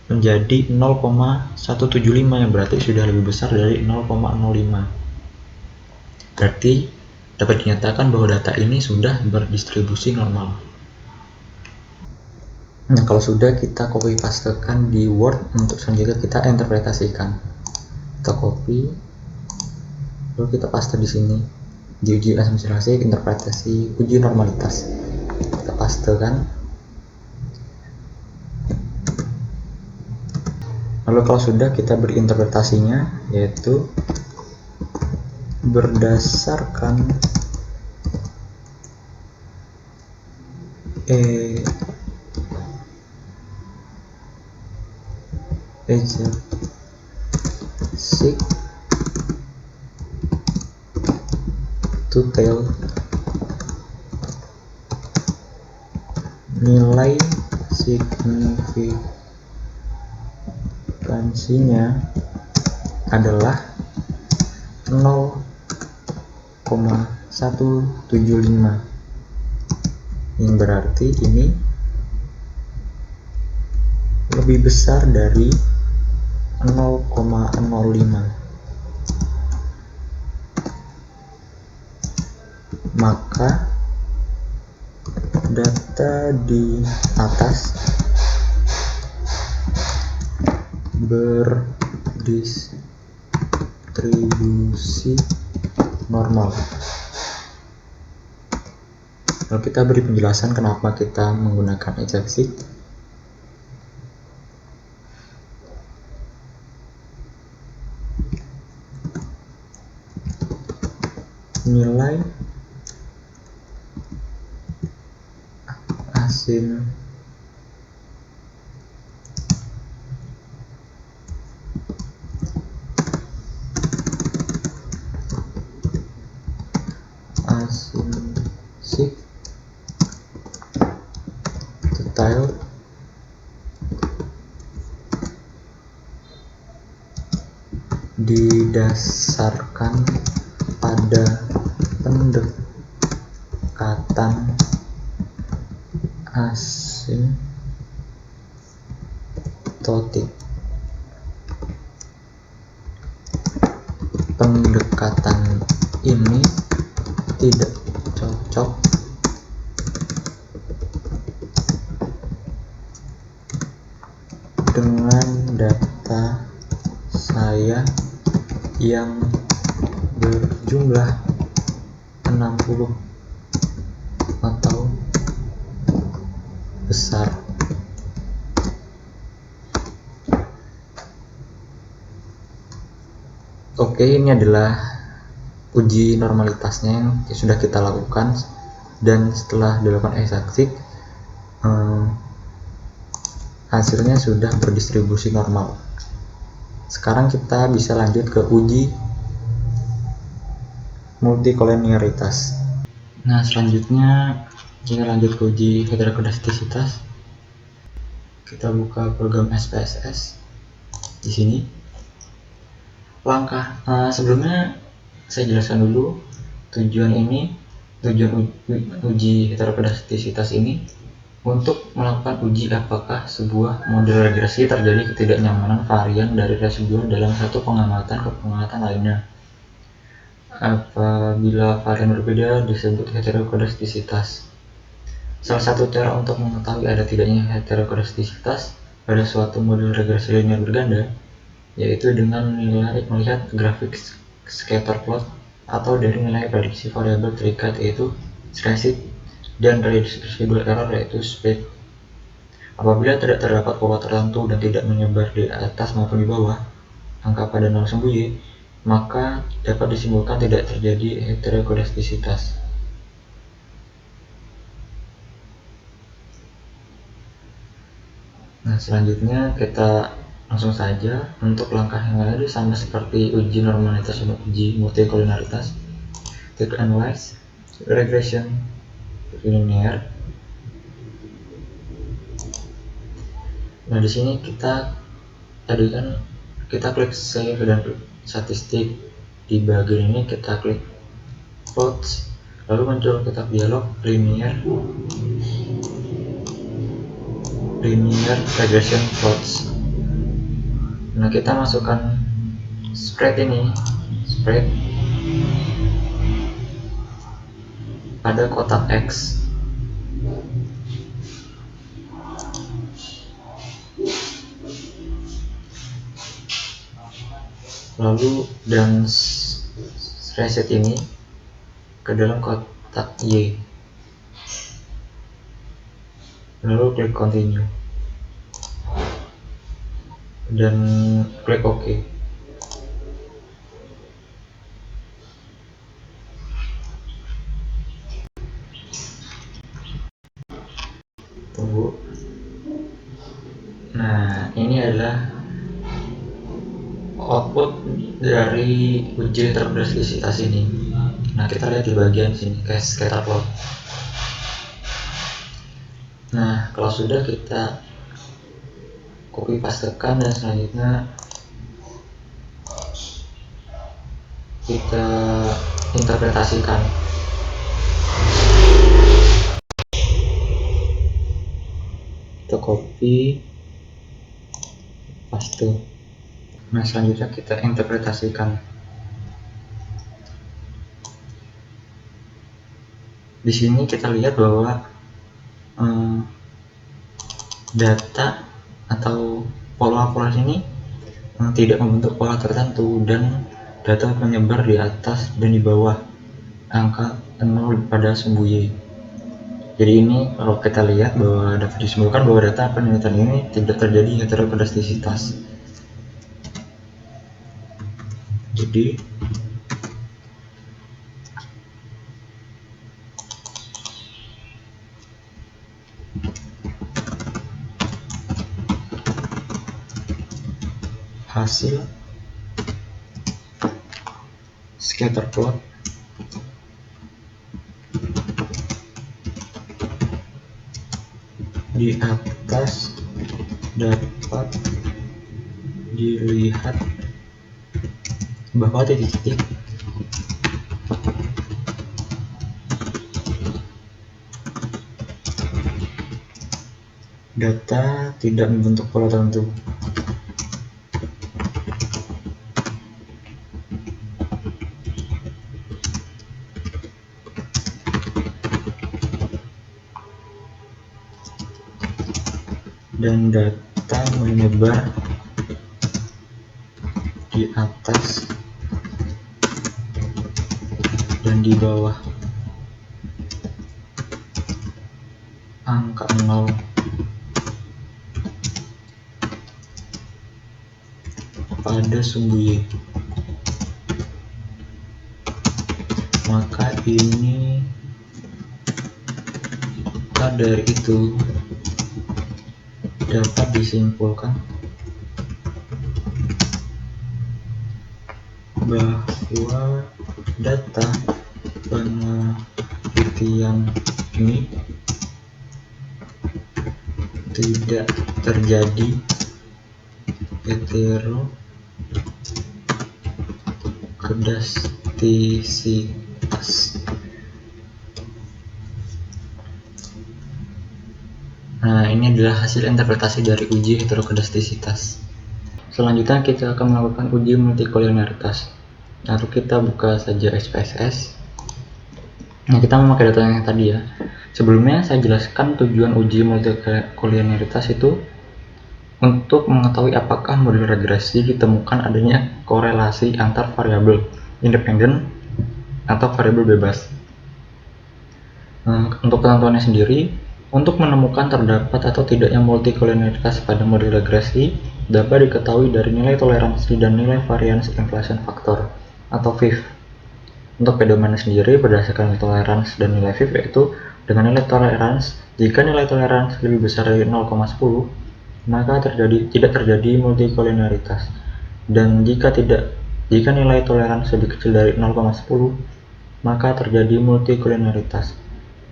menjadi 0,175 yang berarti sudah lebih besar dari 0,05. Berarti dapat dinyatakan bahwa data ini sudah berdistribusi normal. Nah, kalau sudah, kita copy pastekan di Word. Untuk selanjutnya kita interpretasikan. Kita copy, lalu kita paste di sini di uji asumsi interpretasi uji normalitas. Kita pastekan. Lalu kalau sudah, kita berinterpretasinya, yaitu berdasarkan x-axis to tail, nilai signifikansinya adalah 0,175, yang berarti ini lebih besar dari 0,05. Maka data di atas berdistribusi normal. Lalu kita beri penjelasan kenapa kita menggunakan x-axis. Nilai asumsi detail didasarkan pada pendekatan asimptotik. Pendekatan ini tidak cocok dengan data saya yang berjumlah 60 atau besar. Oke, ini adalah uji normalitasnya yang sudah kita lakukan, dan setelah dilakukan x-axis hasilnya sudah berdistribusi normal. Sekarang kita bisa lanjut ke uji multikolinearitas. Nah, selanjutnya kita lanjut ke uji heterokodastisitas. Kita buka program SPSS di sini. Langkah sebelumnya saya jelaskan dulu tujuan uji heterokodastisitas ini untuk melakukan uji apakah sebuah model regresi terjadi ketidaknyamanan varian dari residual dalam satu pengamatan ke pengamatan lainnya. Apabila varian berbeda disebut heterokodastisitas. Salah satu cara untuk mengetahui ada tidaknya heterokodastisitas pada suatu model regresi linear berganda yaitu dengan melihat grafik scatter plot atau dari nilai prediksi variabel terikat yaitu stressed dan residual error yaitu speed. Apabila tidak terdapat pola tertentu dan tidak menyebar di atas maupun di bawah angka pada nol sembunyi, maka dapat disimpulkan tidak terjadi heterokodastisitas. Nah, selanjutnya kita langsung saja untuk langkah yang lain sama seperti uji normalitas dan uji multikolinearitas. Take analyze regression linear. Nah, di sini kita klik save dan statistik. Di bagian ini kita klik plots, lalu muncul kotak dialog linear linear regression plots. Nah, kita masukkan spread pada kotak X. Lalu dan reset ini ke dalam kotak Y. Lalu klik continue dan klik OK. Tunggu. Nah, ini adalah output dari uji heterogeneisitas ini. Nah, kita lihat di bagian sini kayak scatter plot. Nah, kalau sudah, kita copy pastekan dan selanjutnya kita interpretasikan. Kita copy paste. Nah, selanjutnya kita interpretasikan. Di sini kita lihat bahwa data atau pola-pola ini tidak membentuk pola tertentu dan data menyebar di atas dan di bawah angka 0 pada sumbu Y. Jadi ini kalau kita lihat bahwa dapat disimpulkan bahwa data penelitian ini tidak terjadi heterogeneisitas. Jadi hasil scatter plot di atas dapat dilihat bahwa titik-titik data tidak membentuk pola tertentu. Dan data menyebar di atas dan di bawah angka 0 pada sumbu Y. Maka ini dari itu dapat disimpulkan bahwa data penelitian ini tidak terjadi heterogeneisitas. Nah, ini adalah hasil interpretasi dari uji heterogeneisitas. Selanjutnya kita akan melakukan uji multikolinearitas. Lalu kita buka saja SPSS. Nah, kita memakai data yang tadi ya. Sebelumnya saya jelaskan tujuan uji multikolinearitas itu untuk mengetahui apakah model regresi ditemukan adanya korelasi antar variabel independen atau variabel bebas. Untuk ketentuannya sendiri, untuk menemukan terdapat atau tidaknya multikolinearitas pada model regresi dapat diketahui dari nilai toleransi dan nilai variance inflation factor atau VIF. Untuk pedomannya sendiri berdasarkan nilai toleransi dan nilai VIF, yaitu dengan nilai toleransi, jika nilai toleransi lebih besar dari 0,10 maka tidak terjadi multikolinearitas, dan jika nilai toleransi lebih kecil dari 0,10 maka terjadi multikolinearitas.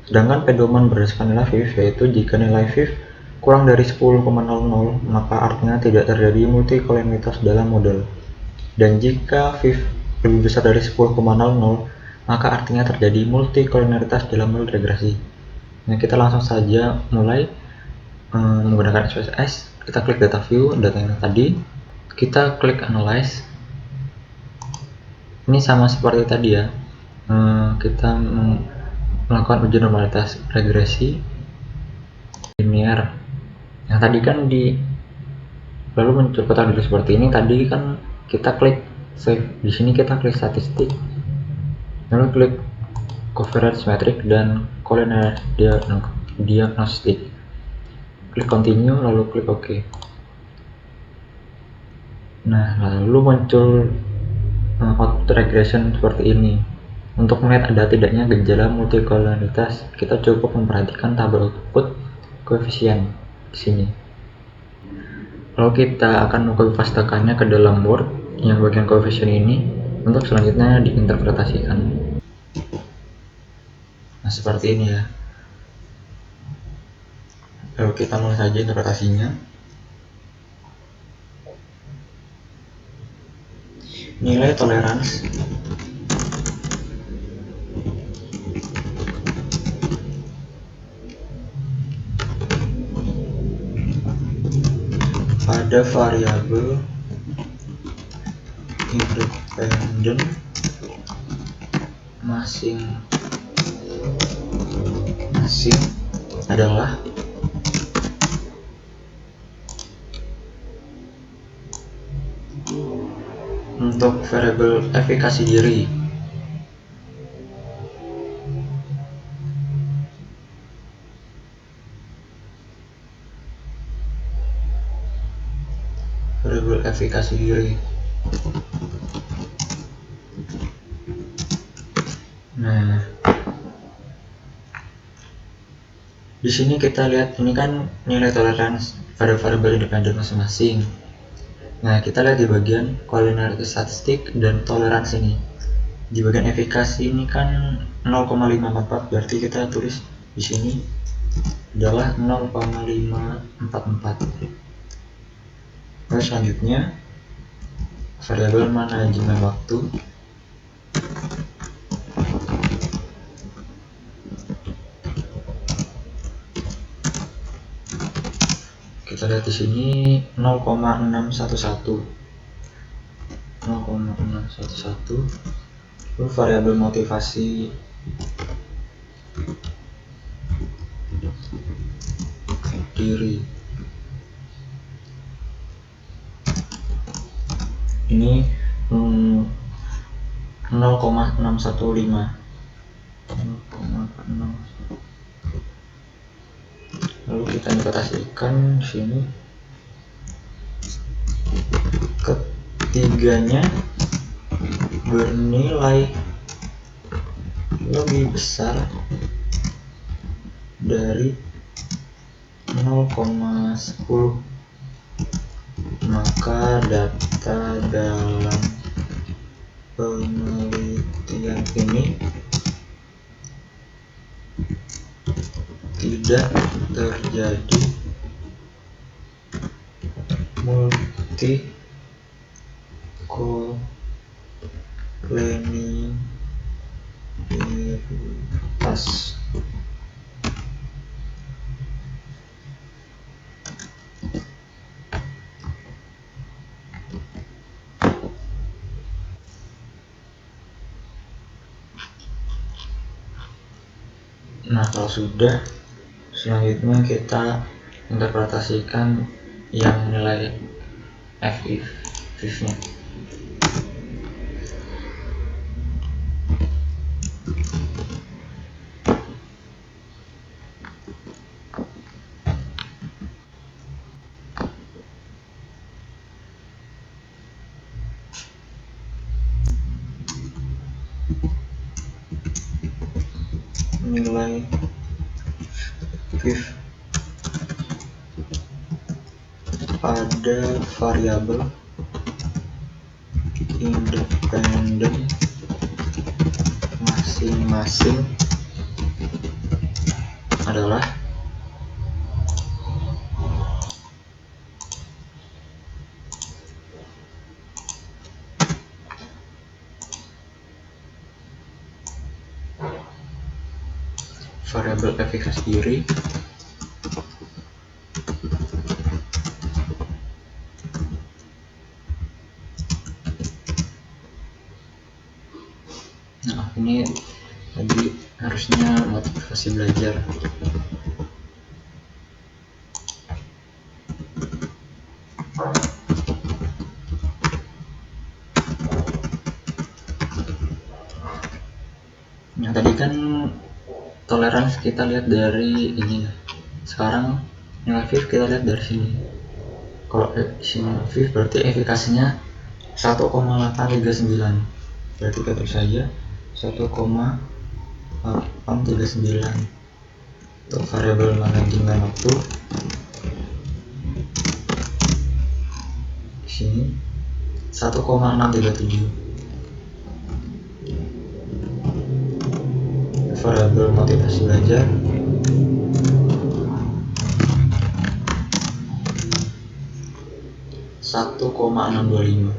Sedangkan pedoman berdasarkan nilai VIF, yaitu jika nilai VIF kurang dari 10,00 maka artinya tidak terjadi multikolinearitas dalam model, dan jika VIF lebih besar dari 10,00 maka artinya terjadi multikolinearitas dalam model regresi. Nah, kita langsung saja mulai. menggunakan SPSS, kita klik data view, data yang tadi, kita klik analyze. Ini sama seperti tadi ya, kita melakukan uji normalitas regresi linear. Yang tadi kan lalu muncul kotak biru seperti ini. Tadi kan kita klik save, di sini kita klik statistik, lalu klik covariance metric dan collinear diagnostic, klik continue, lalu klik OK. Nah, lalu muncul output regression seperti ini. Untuk melihat ada tidaknya gejala multikolonialitas, kita cukup memperhatikan tabel output koefisien di sini. Lalu kita akan mengkopipastekannya ke dalam Word yang bagian koefisien ini untuk selanjutnya diinterpretasikan. Nah, seperti ini ya. Lalu kita mulai saja interpretasinya. Nilai toleransi pada variabel independen masing-masing adalah untuk variabel efikasi diri. Variabel efikasi diri. Nah, di sini kita lihat ini kan nilai toleransi pada variabel independen masing-masing. Nah, kita lihat di bagian collinearity statistik dan toleransi ini. Di bagian efikasi ini kan 0,544, berarti kita tulis di sini adalah 0,544. Lalu selanjutnya variabel manajemen waktu. Kita lihat di sini 0,611. Lalu variabel motivasi diri ini 0,615. Lalu kita interpretasikan di sini. Ketiganya bernilai lebih besar dari 0,10, maka data dalam penelitian ini tidak terjadi multikolonialitas. Nah, kalau sudah, selanjutnya kita interpretasikan yang nilai F-nya. Nilai F pada variabel independen masing-masing adalah variabel efikasi diri ini tadi harusnya motivasi belajar. Nah, tadi kan toleransi kita lihat dari ini. Sekarang nilai VIF kita lihat dari sini. Kalau sini VIF berarti efikasinya 1,839. Berarti kita tulis saja 1,839. Untuk variabel manajemen waktu di sini 1,637. Variabel motivasi belajar 1,625.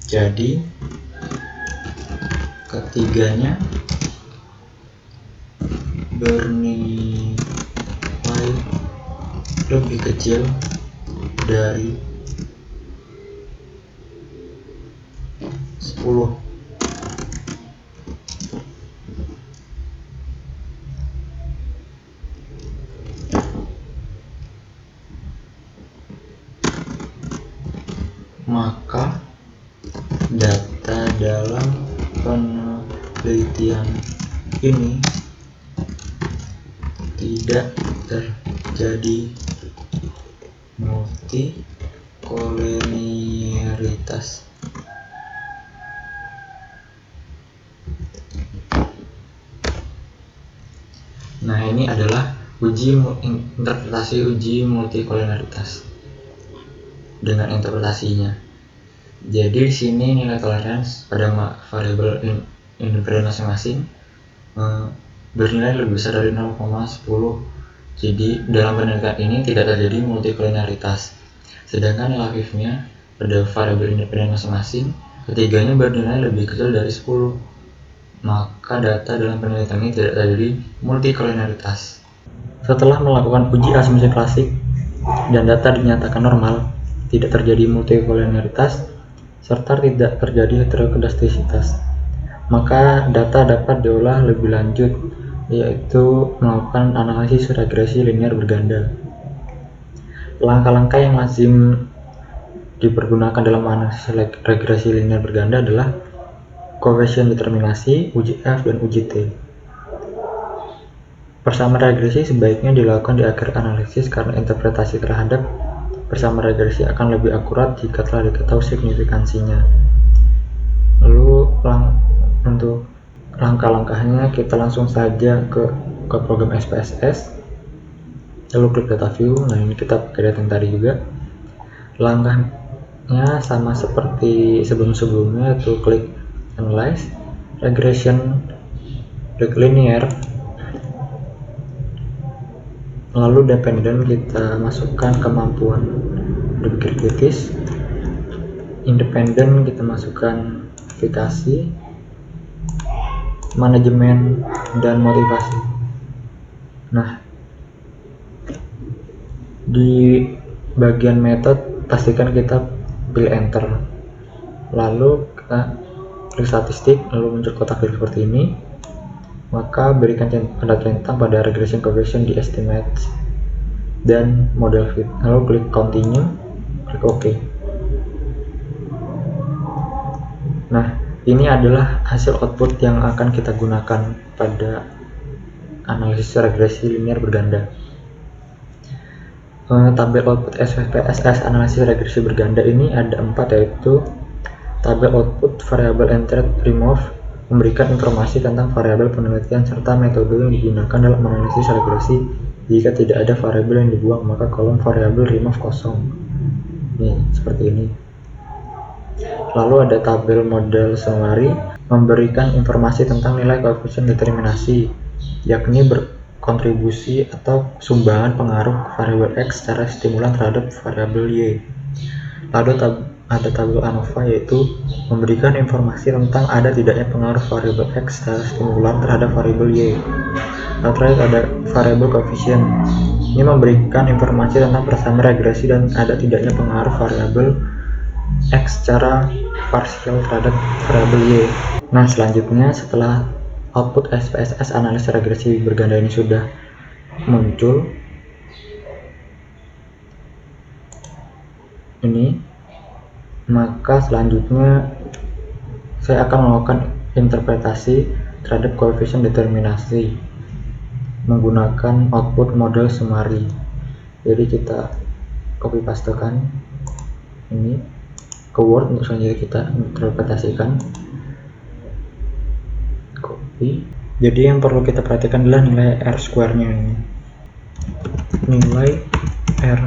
Jadi ketiganya bernilai lebih kecil dari 10. Maka data dalam penelitian ini tidak terjadi multikoliniaritas. Nah, ini adalah interpretasi uji multikoliniaritas dengan interpretasinya. Jadi di sini nilai toleransi pada variabel independen masing-masing bernilai lebih besar dari 0,10. Jadi dalam penelitian ini tidak terjadi multikoliniaritas. Sedangkan nilai VIF-nya pada variabel independen masing-masing ketiganya bernilai lebih kecil dari 10. Maka data dalam penelitian ini tidak terjadi multikoliniaritas. Setelah melakukan uji asumsi klasik dan data dinyatakan normal, tidak terjadi multikoliniaritas serta tidak terjadi heterokedastisitas, maka data dapat diolah lebih lanjut, yaitu melakukan analisis regresi linear berganda. Langkah-langkah yang lazim dipergunakan dalam analisis regresi linear berganda adalah koefisien determinasi, uji F, dan uji T. Persamaan regresi sebaiknya dilakukan di akhir analisis karena interpretasi terhadap persamaan regresi akan lebih akurat jika telah diketahui signifikansinya. Lalu untuk langkah-langkahnya kita langsung saja ke program SPSS, lalu klik data view. Nah, ini kita pakai data yang tadi juga. Langkahnya sama seperti sebelum-sebelumnya, yaitu klik analyze, regression, klik linear, lalu dependent kita masukkan kemampuan berpikir kritis, independen kita masukkan efikasi, manajemen, dan motivasi. Nah, di bagian metode pastikan kita pilih enter, lalu kita klik statistik, lalu muncul kotak klik seperti ini. Maka berikan tanda centang pada regression coefficient di estimates dan model fit, lalu klik continue, klik OK. Nah, ini adalah hasil output yang akan kita gunakan pada analisis regresi linear berganda. Tabel output SPSS analisis regresi berganda ini ada 4, yaitu tabel output, variable entered, remove, memberikan informasi tentang variabel penelitian serta metode yang digunakan dalam analisis regresi. Jika tidak ada variabel yang dibuang, maka kolom variabel remove kosong. Nih, seperti ini. Lalu ada tabel model summary, memberikan informasi tentang nilai koefisien determinasi, yakni berkontribusi atau sumbangan pengaruh variabel X secara stimulan terhadap variabel Y. Lalu ada tabel ANOVA, yaitu memberikan informasi tentang ada tidaknya pengaruh variabel X secara stimulan terhadap variabel Y. Lalu terakhir ada variabel koefisien. Ini memberikan informasi tentang persamaan regresi dan ada tidaknya pengaruh variabel X secara parsial terhadap variabel Y. Nah, selanjutnya setelah output SPSS analisis regresi berganda ini sudah muncul, maka selanjutnya saya akan melakukan interpretasi terhadap koefisien determinasi menggunakan output model summary. Jadi kita copy pastekan ini ke Word untuk selanjutnya kita interpretasikan. Copy. Jadi yang perlu kita perhatikan adalah nilai R square-nya ini. Nilai R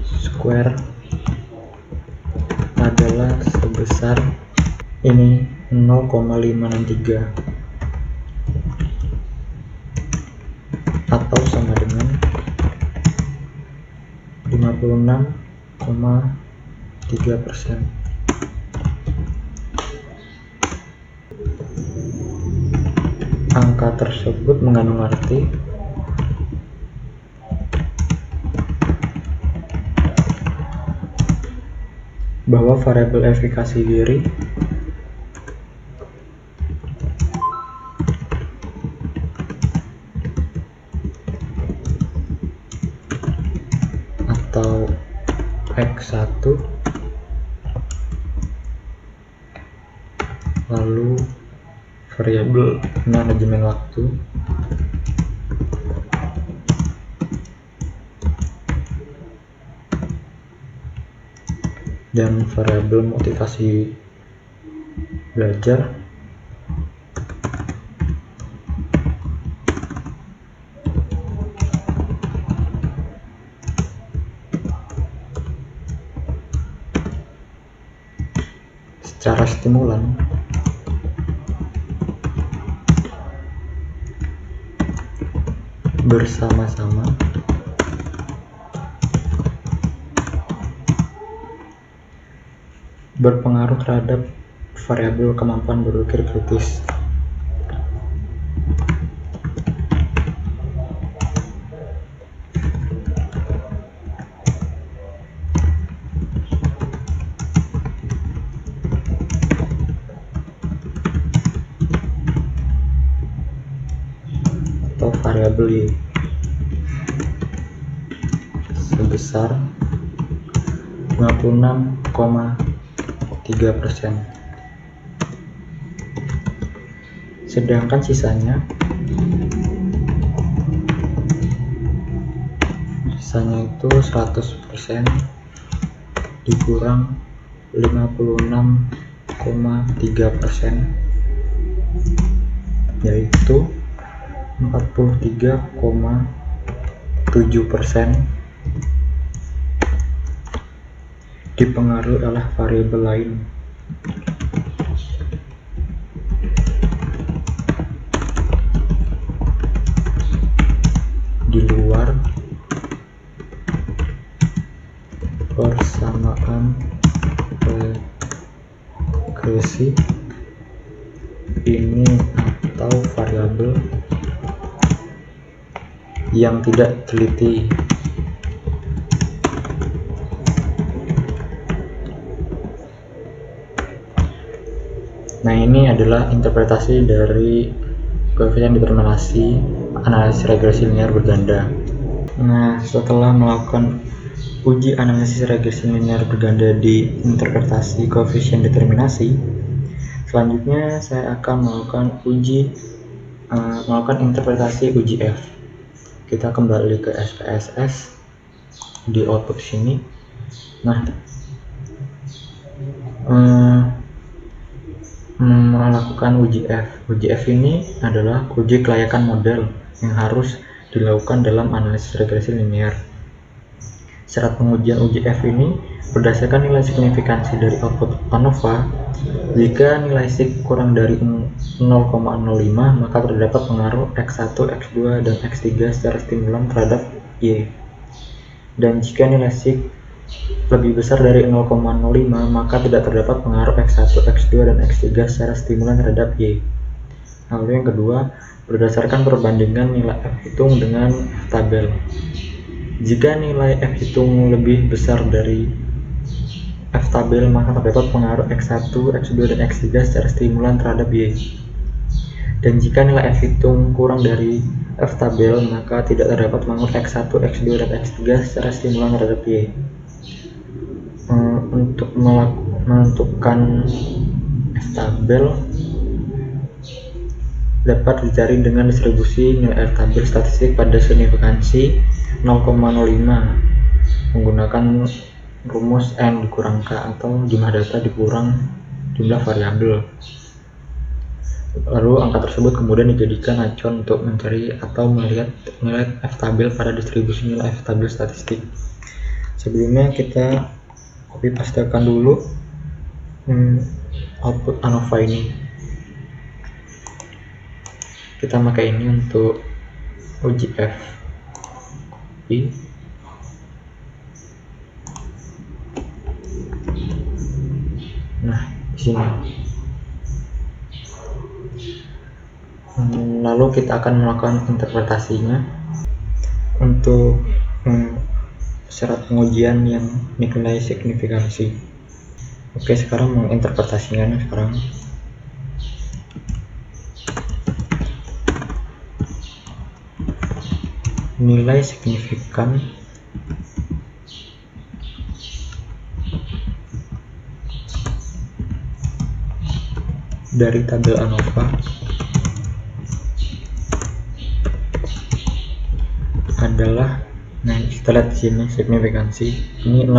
square adalah sebesar ini 0,563 atau sama dengan 56,3%. Angka tersebut mengandung arti bahwa variabel efikasi diri atau X1 lalu variabel manajemen waktu dan variabel motivasi belajar secara stimulan bersama-sama berpengaruh terhadap variabel kemampuan berpikir kritis. Atau variabel Y sebesar 56,3%. Sedangkan sisanya itu 100% dikurang 56,3%, yaitu 43,7% dipengaruhi oleh variabel lain. Di luar persamaan regresi ini atau variabel yang tidak teliti. Nah, ini adalah interpretasi dari koefisien determinasi analisis regresi linear berganda. Nah, setelah melakukan uji analisis regresi linear berganda di interpretasi koefisien determinasi, selanjutnya saya akan melakukan interpretasi uji F. Kita kembali ke SPSS di output sini. Nah, melakukan uji F. Uji F ini adalah uji kelayakan model yang harus dilakukan dalam analisis regresi linear. Syarat pengujian uji F ini berdasarkan nilai signifikansi dari output ANOVA. Jika nilai sig kurang dari 0,05, maka terdapat pengaruh X1, X2, dan X3 secara stimulan terhadap Y. Dan jika nilai sig lebih besar dari 0,05, maka tidak terdapat pengaruh X1, X2, dan X3 secara stimulan terhadap Y. Lalu yang kedua, berdasarkan perbandingan nilai F hitung dengan F tabel. Jika nilai F hitung lebih besar dari F stabil, maka terdapat pengaruh X1, X2, dan X3 secara stimulan terhadap Y. Dan jika nilai F hitung kurang dari F stabil, maka tidak terdapat pengaruh X1, X2, dan X3 secara stimulan terhadap Y. Untuk menentukan F stabil dapat dicari dengan distribusi nilai F stabil statistik pada signifikansi 0,05 menggunakan rumus N dikurang K atau jumlah data dikurang jumlah variabel. Lalu angka tersebut kemudian dijadikan acuan untuk mencari atau melihat nilai F stabil pada distribusi nilai F stabil statistik. Sebelumnya kita copy pastekan dulu output ANOVA ini. Kita pakai ini untuk uji F. Copy. Nah, di sini. Lalu kita akan melakukan interpretasinya untuk syarat pengujian yang nilai signifikansi. Oke, sekarang menginterpretasinya sekarang. Nilai signifikan dari tabel ANOVA adalah, nah kita lihat di sini signifikansi ini 0,000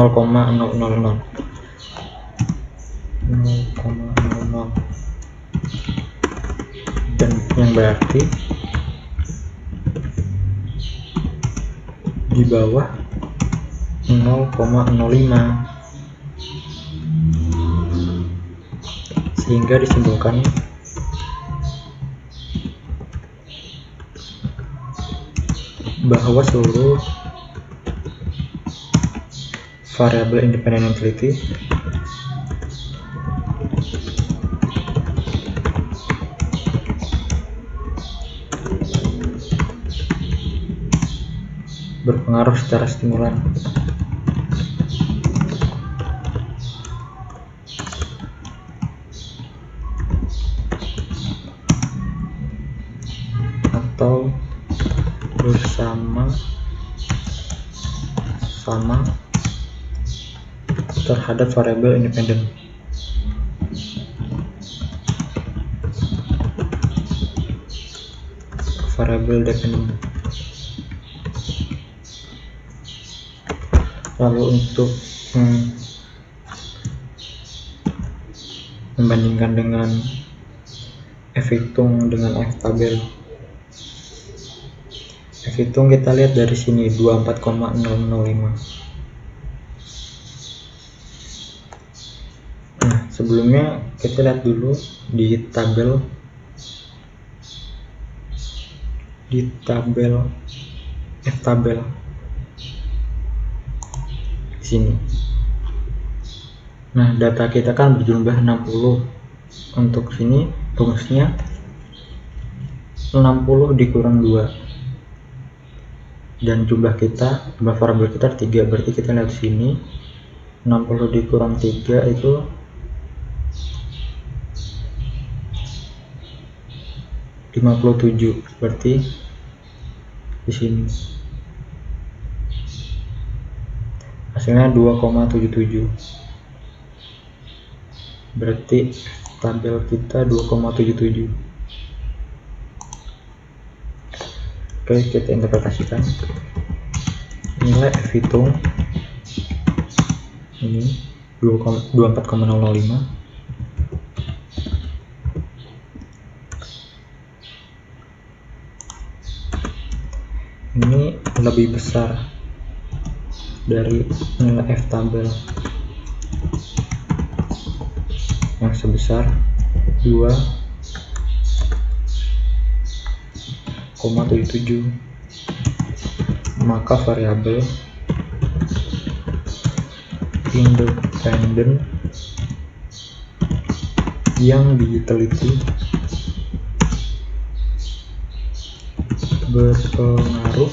dan yang berarti di bawah 0,05, sehingga disimpulkan bahwa seluruh variabel independen yang teliti berpengaruh secara stimulan. Atau bersama-sama terhadap variabel independen. Variabel dependen. Lalu untuk membandingkan dengan F hitung dengan F stabil. F hitung kita lihat dari sini 24,005. Nah, sebelumnya kita lihat dulu di tabel F tabel di sini. Nah, data kita kan berjumlah 60. Untuk sini rumusnya 60 dikurang 2. Dan jumlah variabel kita 3, berarti kita lihat sini 60 dikurang 3 itu 57, berarti di sini hasilnya 2,77, berarti tabel kita 2,77. Oke, kita interpretasikan nilai F hitung ini 24,005 ini lebih besar dari nilai F tabel yang sebesar 2,77, maka variabel independen yang diteliti berpengaruh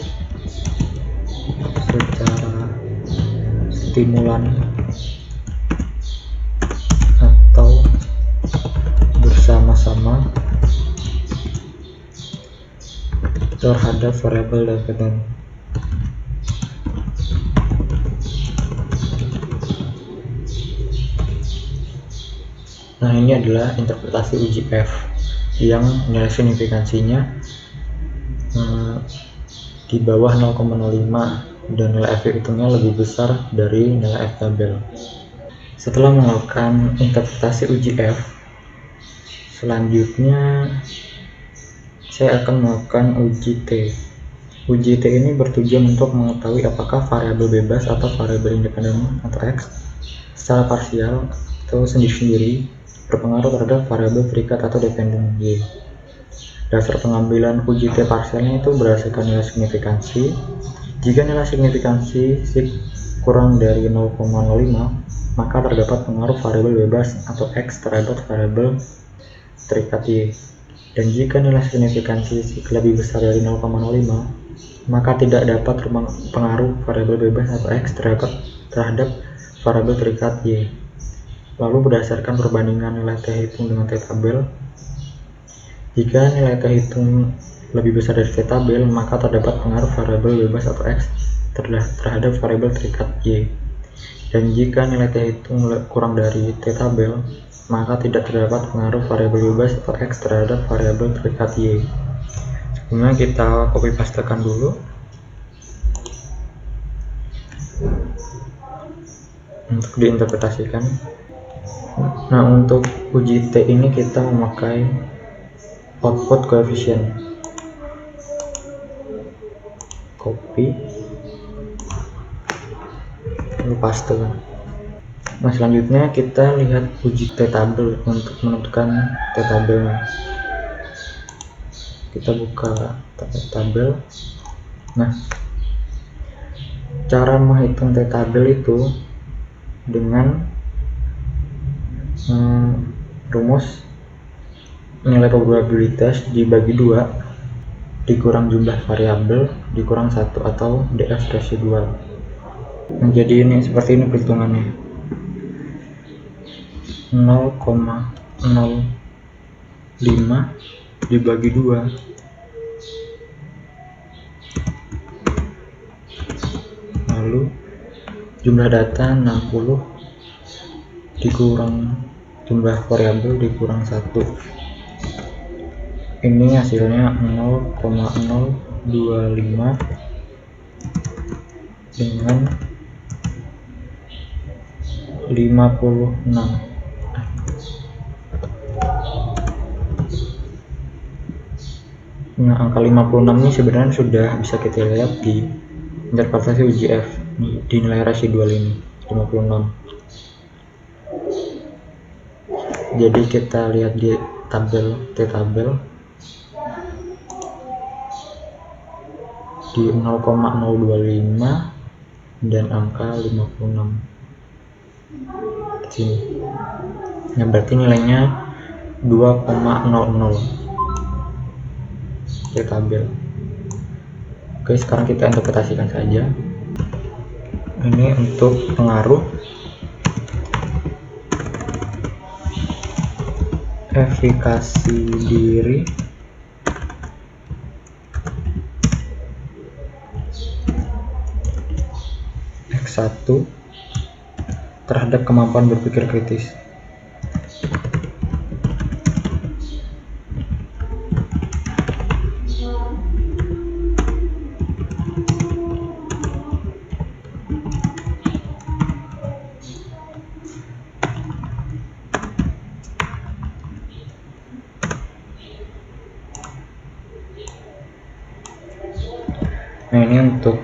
secara stimulan terhadap variabel dependen. Nah, ini adalah interpretasi uji F yang nilai signifikansinya di bawah 0,05 dan nilai F hitungnya lebih besar dari nilai F tabel. Setelah melakukan interpretasi uji F, selanjutnya saya akan melakukan uji T. Uji T ini bertujuan untuk mengetahui apakah variabel bebas atau variabel independen atau X secara parsial atau sendiri-sendiri berpengaruh terhadap variabel terikat atau dependen Y. Dasar pengambilan uji T parsialnya itu berdasarkan nilai signifikansi. Jika nilai signifikansi sig kurang dari 0,05, maka terdapat pengaruh variabel bebas atau X terhadap variabel terikat Y. Dan jika nilai signifikansi sig lebih besar dari 0,05, maka tidak dapat pengaruh variabel bebas atau X terhadap variabel terikat Y. Lalu berdasarkan perbandingan nilai T hitung dengan T tabel, jika nilai T hitung lebih besar dari T tabel, maka terdapat pengaruh variabel bebas atau X terhadap variabel terikat Y. Dan jika nilai T hitung kurang dari T tabel, maka tidak terdapat pengaruh variabel bebas atau X terhadap variabel terikat Y. Sebelumnya kita copy pastekan dulu untuk diinterpretasikan. Nah, untuk uji T ini kita memakai output coefficient. Copy lalu paste. Nah, selanjutnya kita lihat uji T tabel untuk menentukan T tabelnya. Kita buka tabel. Nah, cara menghitung T tabel itu dengan rumus nilai probabilitas dibagi 2 dikurang jumlah variabel dikurang 1 atau DF residual. Nah, jadi ini seperti ini perhitungannya. 0,05 dibagi 2 lalu jumlah data 60 dikurang jumlah variabel dikurang 1. Ini hasilnya 0,025 dengan 56. Nah, angka 56 ini sebenarnya sudah bisa kita lihat di interpretasi uji F di nilai residual ini 56. Jadi kita lihat di tabel T tabel di 0,025 dan angka 56 di sini. Nah, berarti nilainya 2,00 T tabel. Oke, sekarang kita interpretasikan saja. Ini untuk pengaruh efikasi diri X1 terhadap kemampuan berpikir kritis. Nah, ini untuk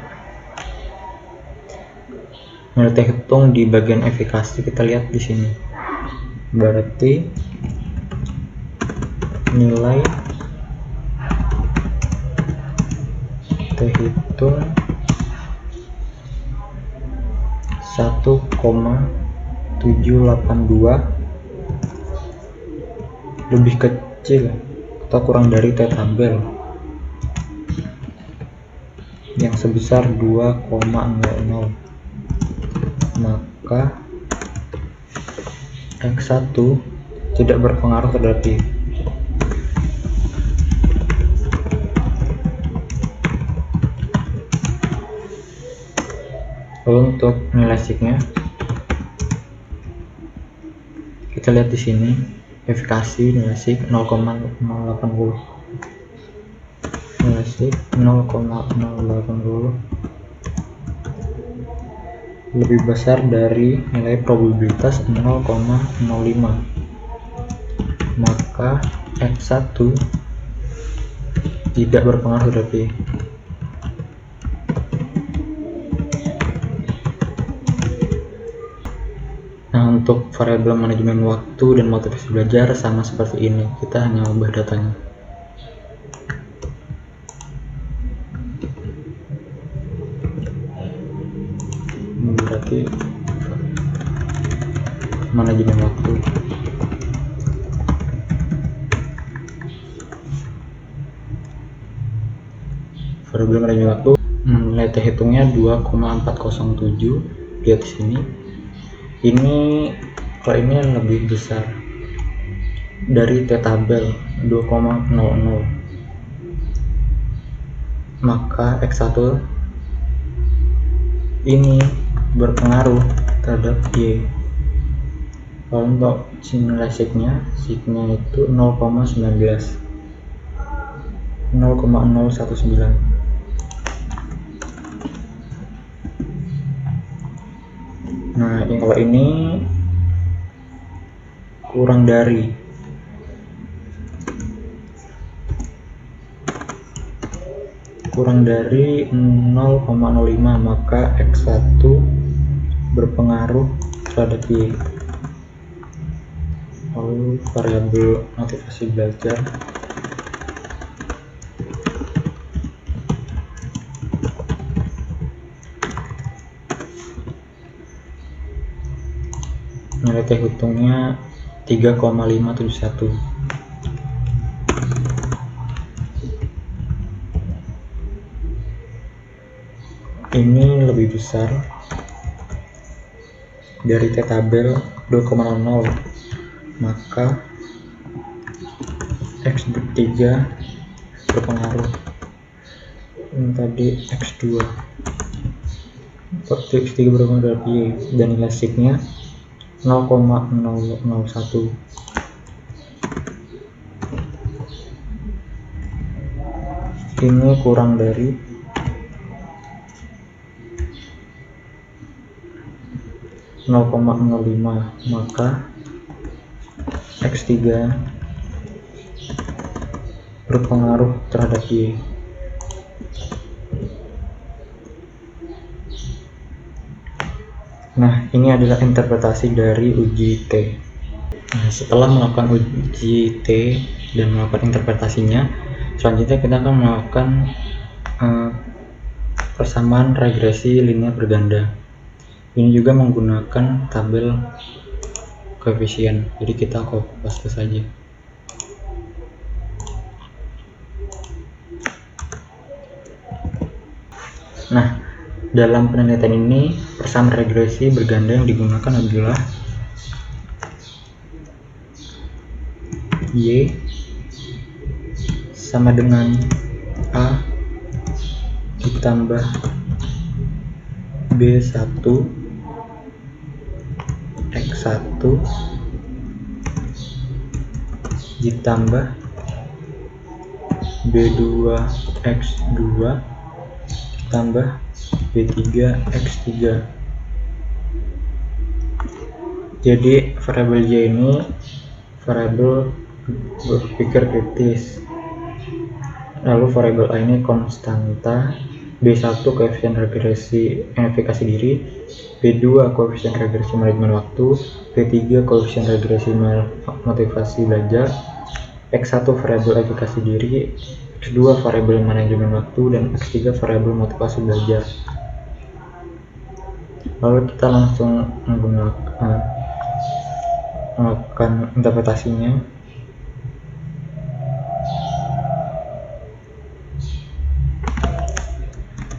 nilai T hitung di bagian efikasi kita lihat di sini. Berarti nilai T hitung 1,782 lebih kecil atau kurang dari T tabel yang sebesar 2,00, maka X1 tidak berpengaruh terhadap Y. Lalu untuk nilai signya kita lihat di sini, efikasi nilai sig 0,080, nilai sig 0,080 lebih besar dari nilai probabilitas 0,05, maka X1 tidak berpengaruh terhadap Y. Nah, untuk variabel manajemen waktu dan motivasi belajar sama seperti ini, kita hanya ubah datanya. Berarti manajemen waktu, variabel manajemen waktu, nilai T hitungnya 2,407. Lihat di sini, ini kalau ini lebih besar dari T tabel 2,00, maka X1 ini berpengaruh terhadap Y. Kalau untuk nilai signya itu 0,19, 0,019. Nah, kalau ini kurang dari 0,05, maka X1 berpengaruh terhadap Y. Lalu variabel motivasi belajar, nilai T hitungnya 3,571. Ini lebih besar dari T tabel 2,00, maka X3 berpengaruh. Ini tadi X2, X3 berpengaruh dari Y, dan nilai signya 0,001. Ini kurang dari 0,05, maka X3 berpengaruh terhadap Y. Nah, ini adalah interpretasi dari uji T. Nah, setelah melakukan uji T dan melakukan interpretasinya, selanjutnya kita akan melakukan persamaan regresi linear berganda. Ini juga menggunakan tabel koefisien, jadi kita copy paste saja. Nah, dalam penelitian ini persamaan regresi berganda yang digunakan adalah Y sama dengan A ditambah B1 X1 ditambah B2 X2 ditambah B3 X3. Jadi variabel Y ini variabel berpikir kritis, lalu variabel A ini konstanta, B1 koefisien regresi identifikasi diri, B2 koefisien regresi manajemen waktu, B3 koefisien regresi motivasi belajar, X1 variabel efikasi diri, X2 variabel manajemen waktu, dan X3 variabel motivasi belajar. Lalu kita langsung melakukan interpretasinya.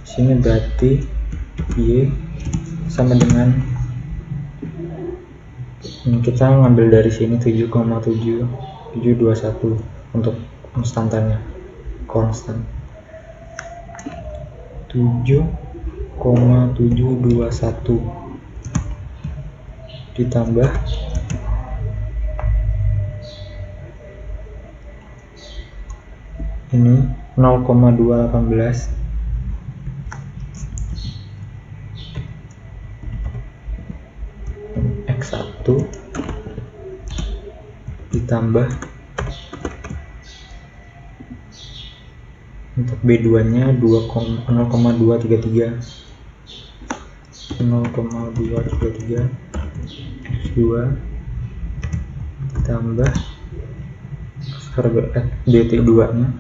Sini berarti Y sama dengan, kita ngambil dari sini 7,7721 untuk konstantannya, konstan 7,7721. 0,721 ditambah ini 0,218 X1 ditambah untuk B2 nya 0,233 X2 ditambah variabel DT2 nya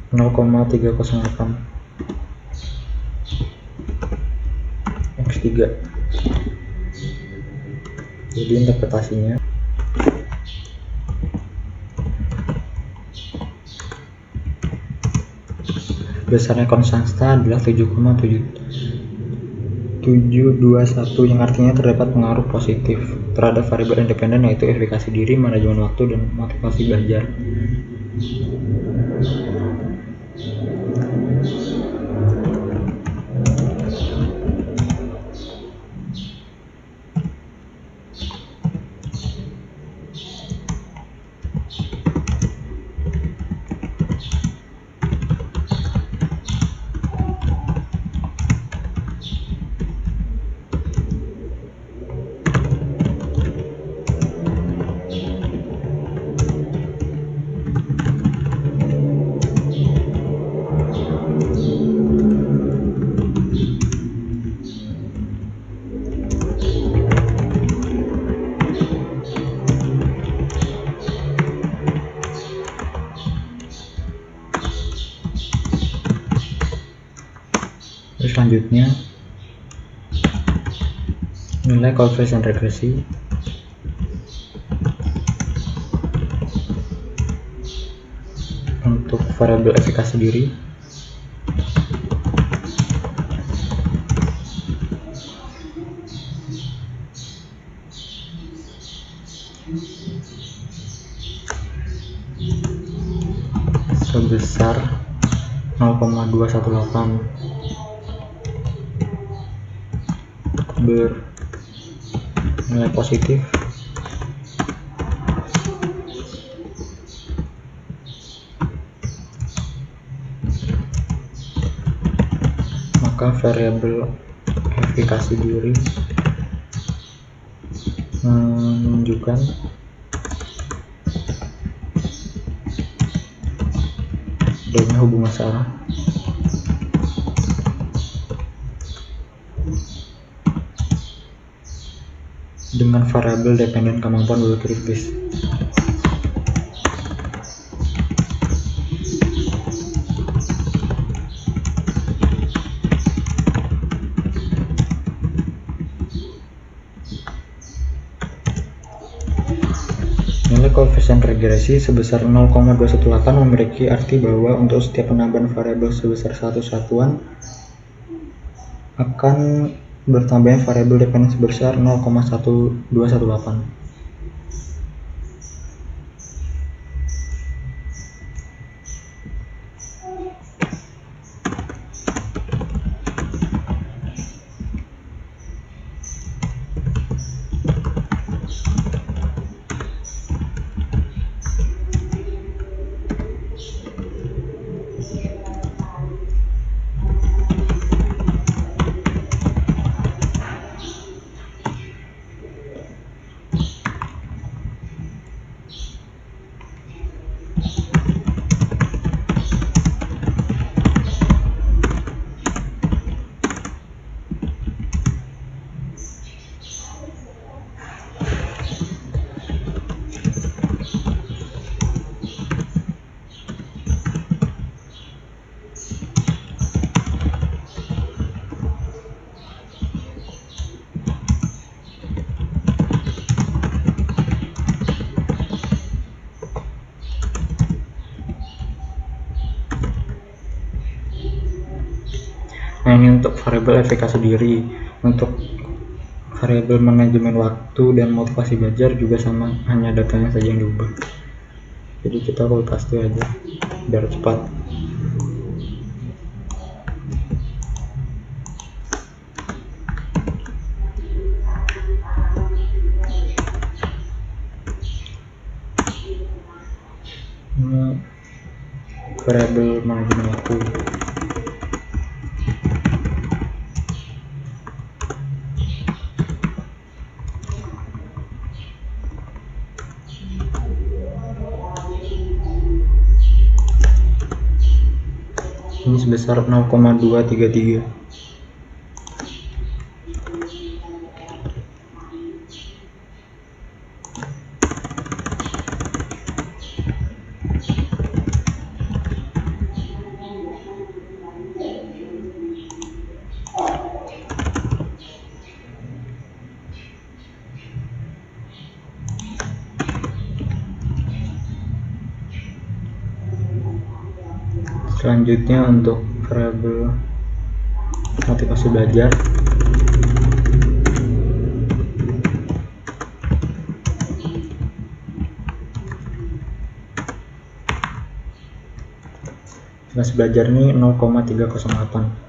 0,308 X3. Jadi interpretasinya besarnya konstanta adalah 7,721 yang artinya terdapat pengaruh positif terhadap variabel independen yaitu efikasi diri, manajemen waktu, dan motivasi belajar. Selanjutnya, nilai koefisien regresi untuk variabel efikasi diri sebesar 0,218 bernilai positif, maka variabel efikasi diri menunjukkan adanya hubungan searah dengan variabel dependen kemampuan bulu kritis. Nilai koefisien regresi sebesar 0,218 memiliki arti bahwa untuk setiap penambahan variabel sebesar satu satuan akan bertambahnya variabel dependen sebesar 0,1218. Nah, ini untuk variabel efikasi diri. Untuk variabel manajemen waktu dan motivasi belajar juga sama, hanya datanya saja yang diubah. Jadi kita copy paste aja biar cepat. variabel manajemen waktu. Ini sebesar 0,233. Selanjutnya untuk variabel motivasi belajar, motivasi belajar ini 0,308.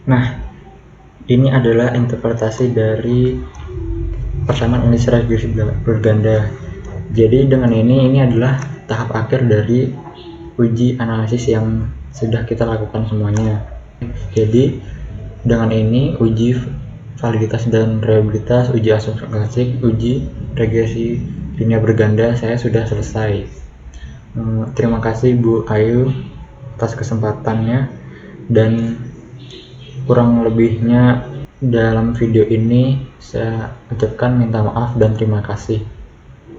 Nah, ini adalah interpretasi dari persamaan indeks regresi berganda. Jadi dengan ini adalah tahap akhir dari uji analisis yang sudah kita lakukan semuanya. Jadi dengan ini uji validitas dan reliabilitas, uji asumsi klasik, uji regresi linear berganda saya sudah selesai. Terima kasih Bu Ayu atas kesempatannya, dan kurang lebihnya dalam video ini saya ucapkan minta maaf dan terima kasih.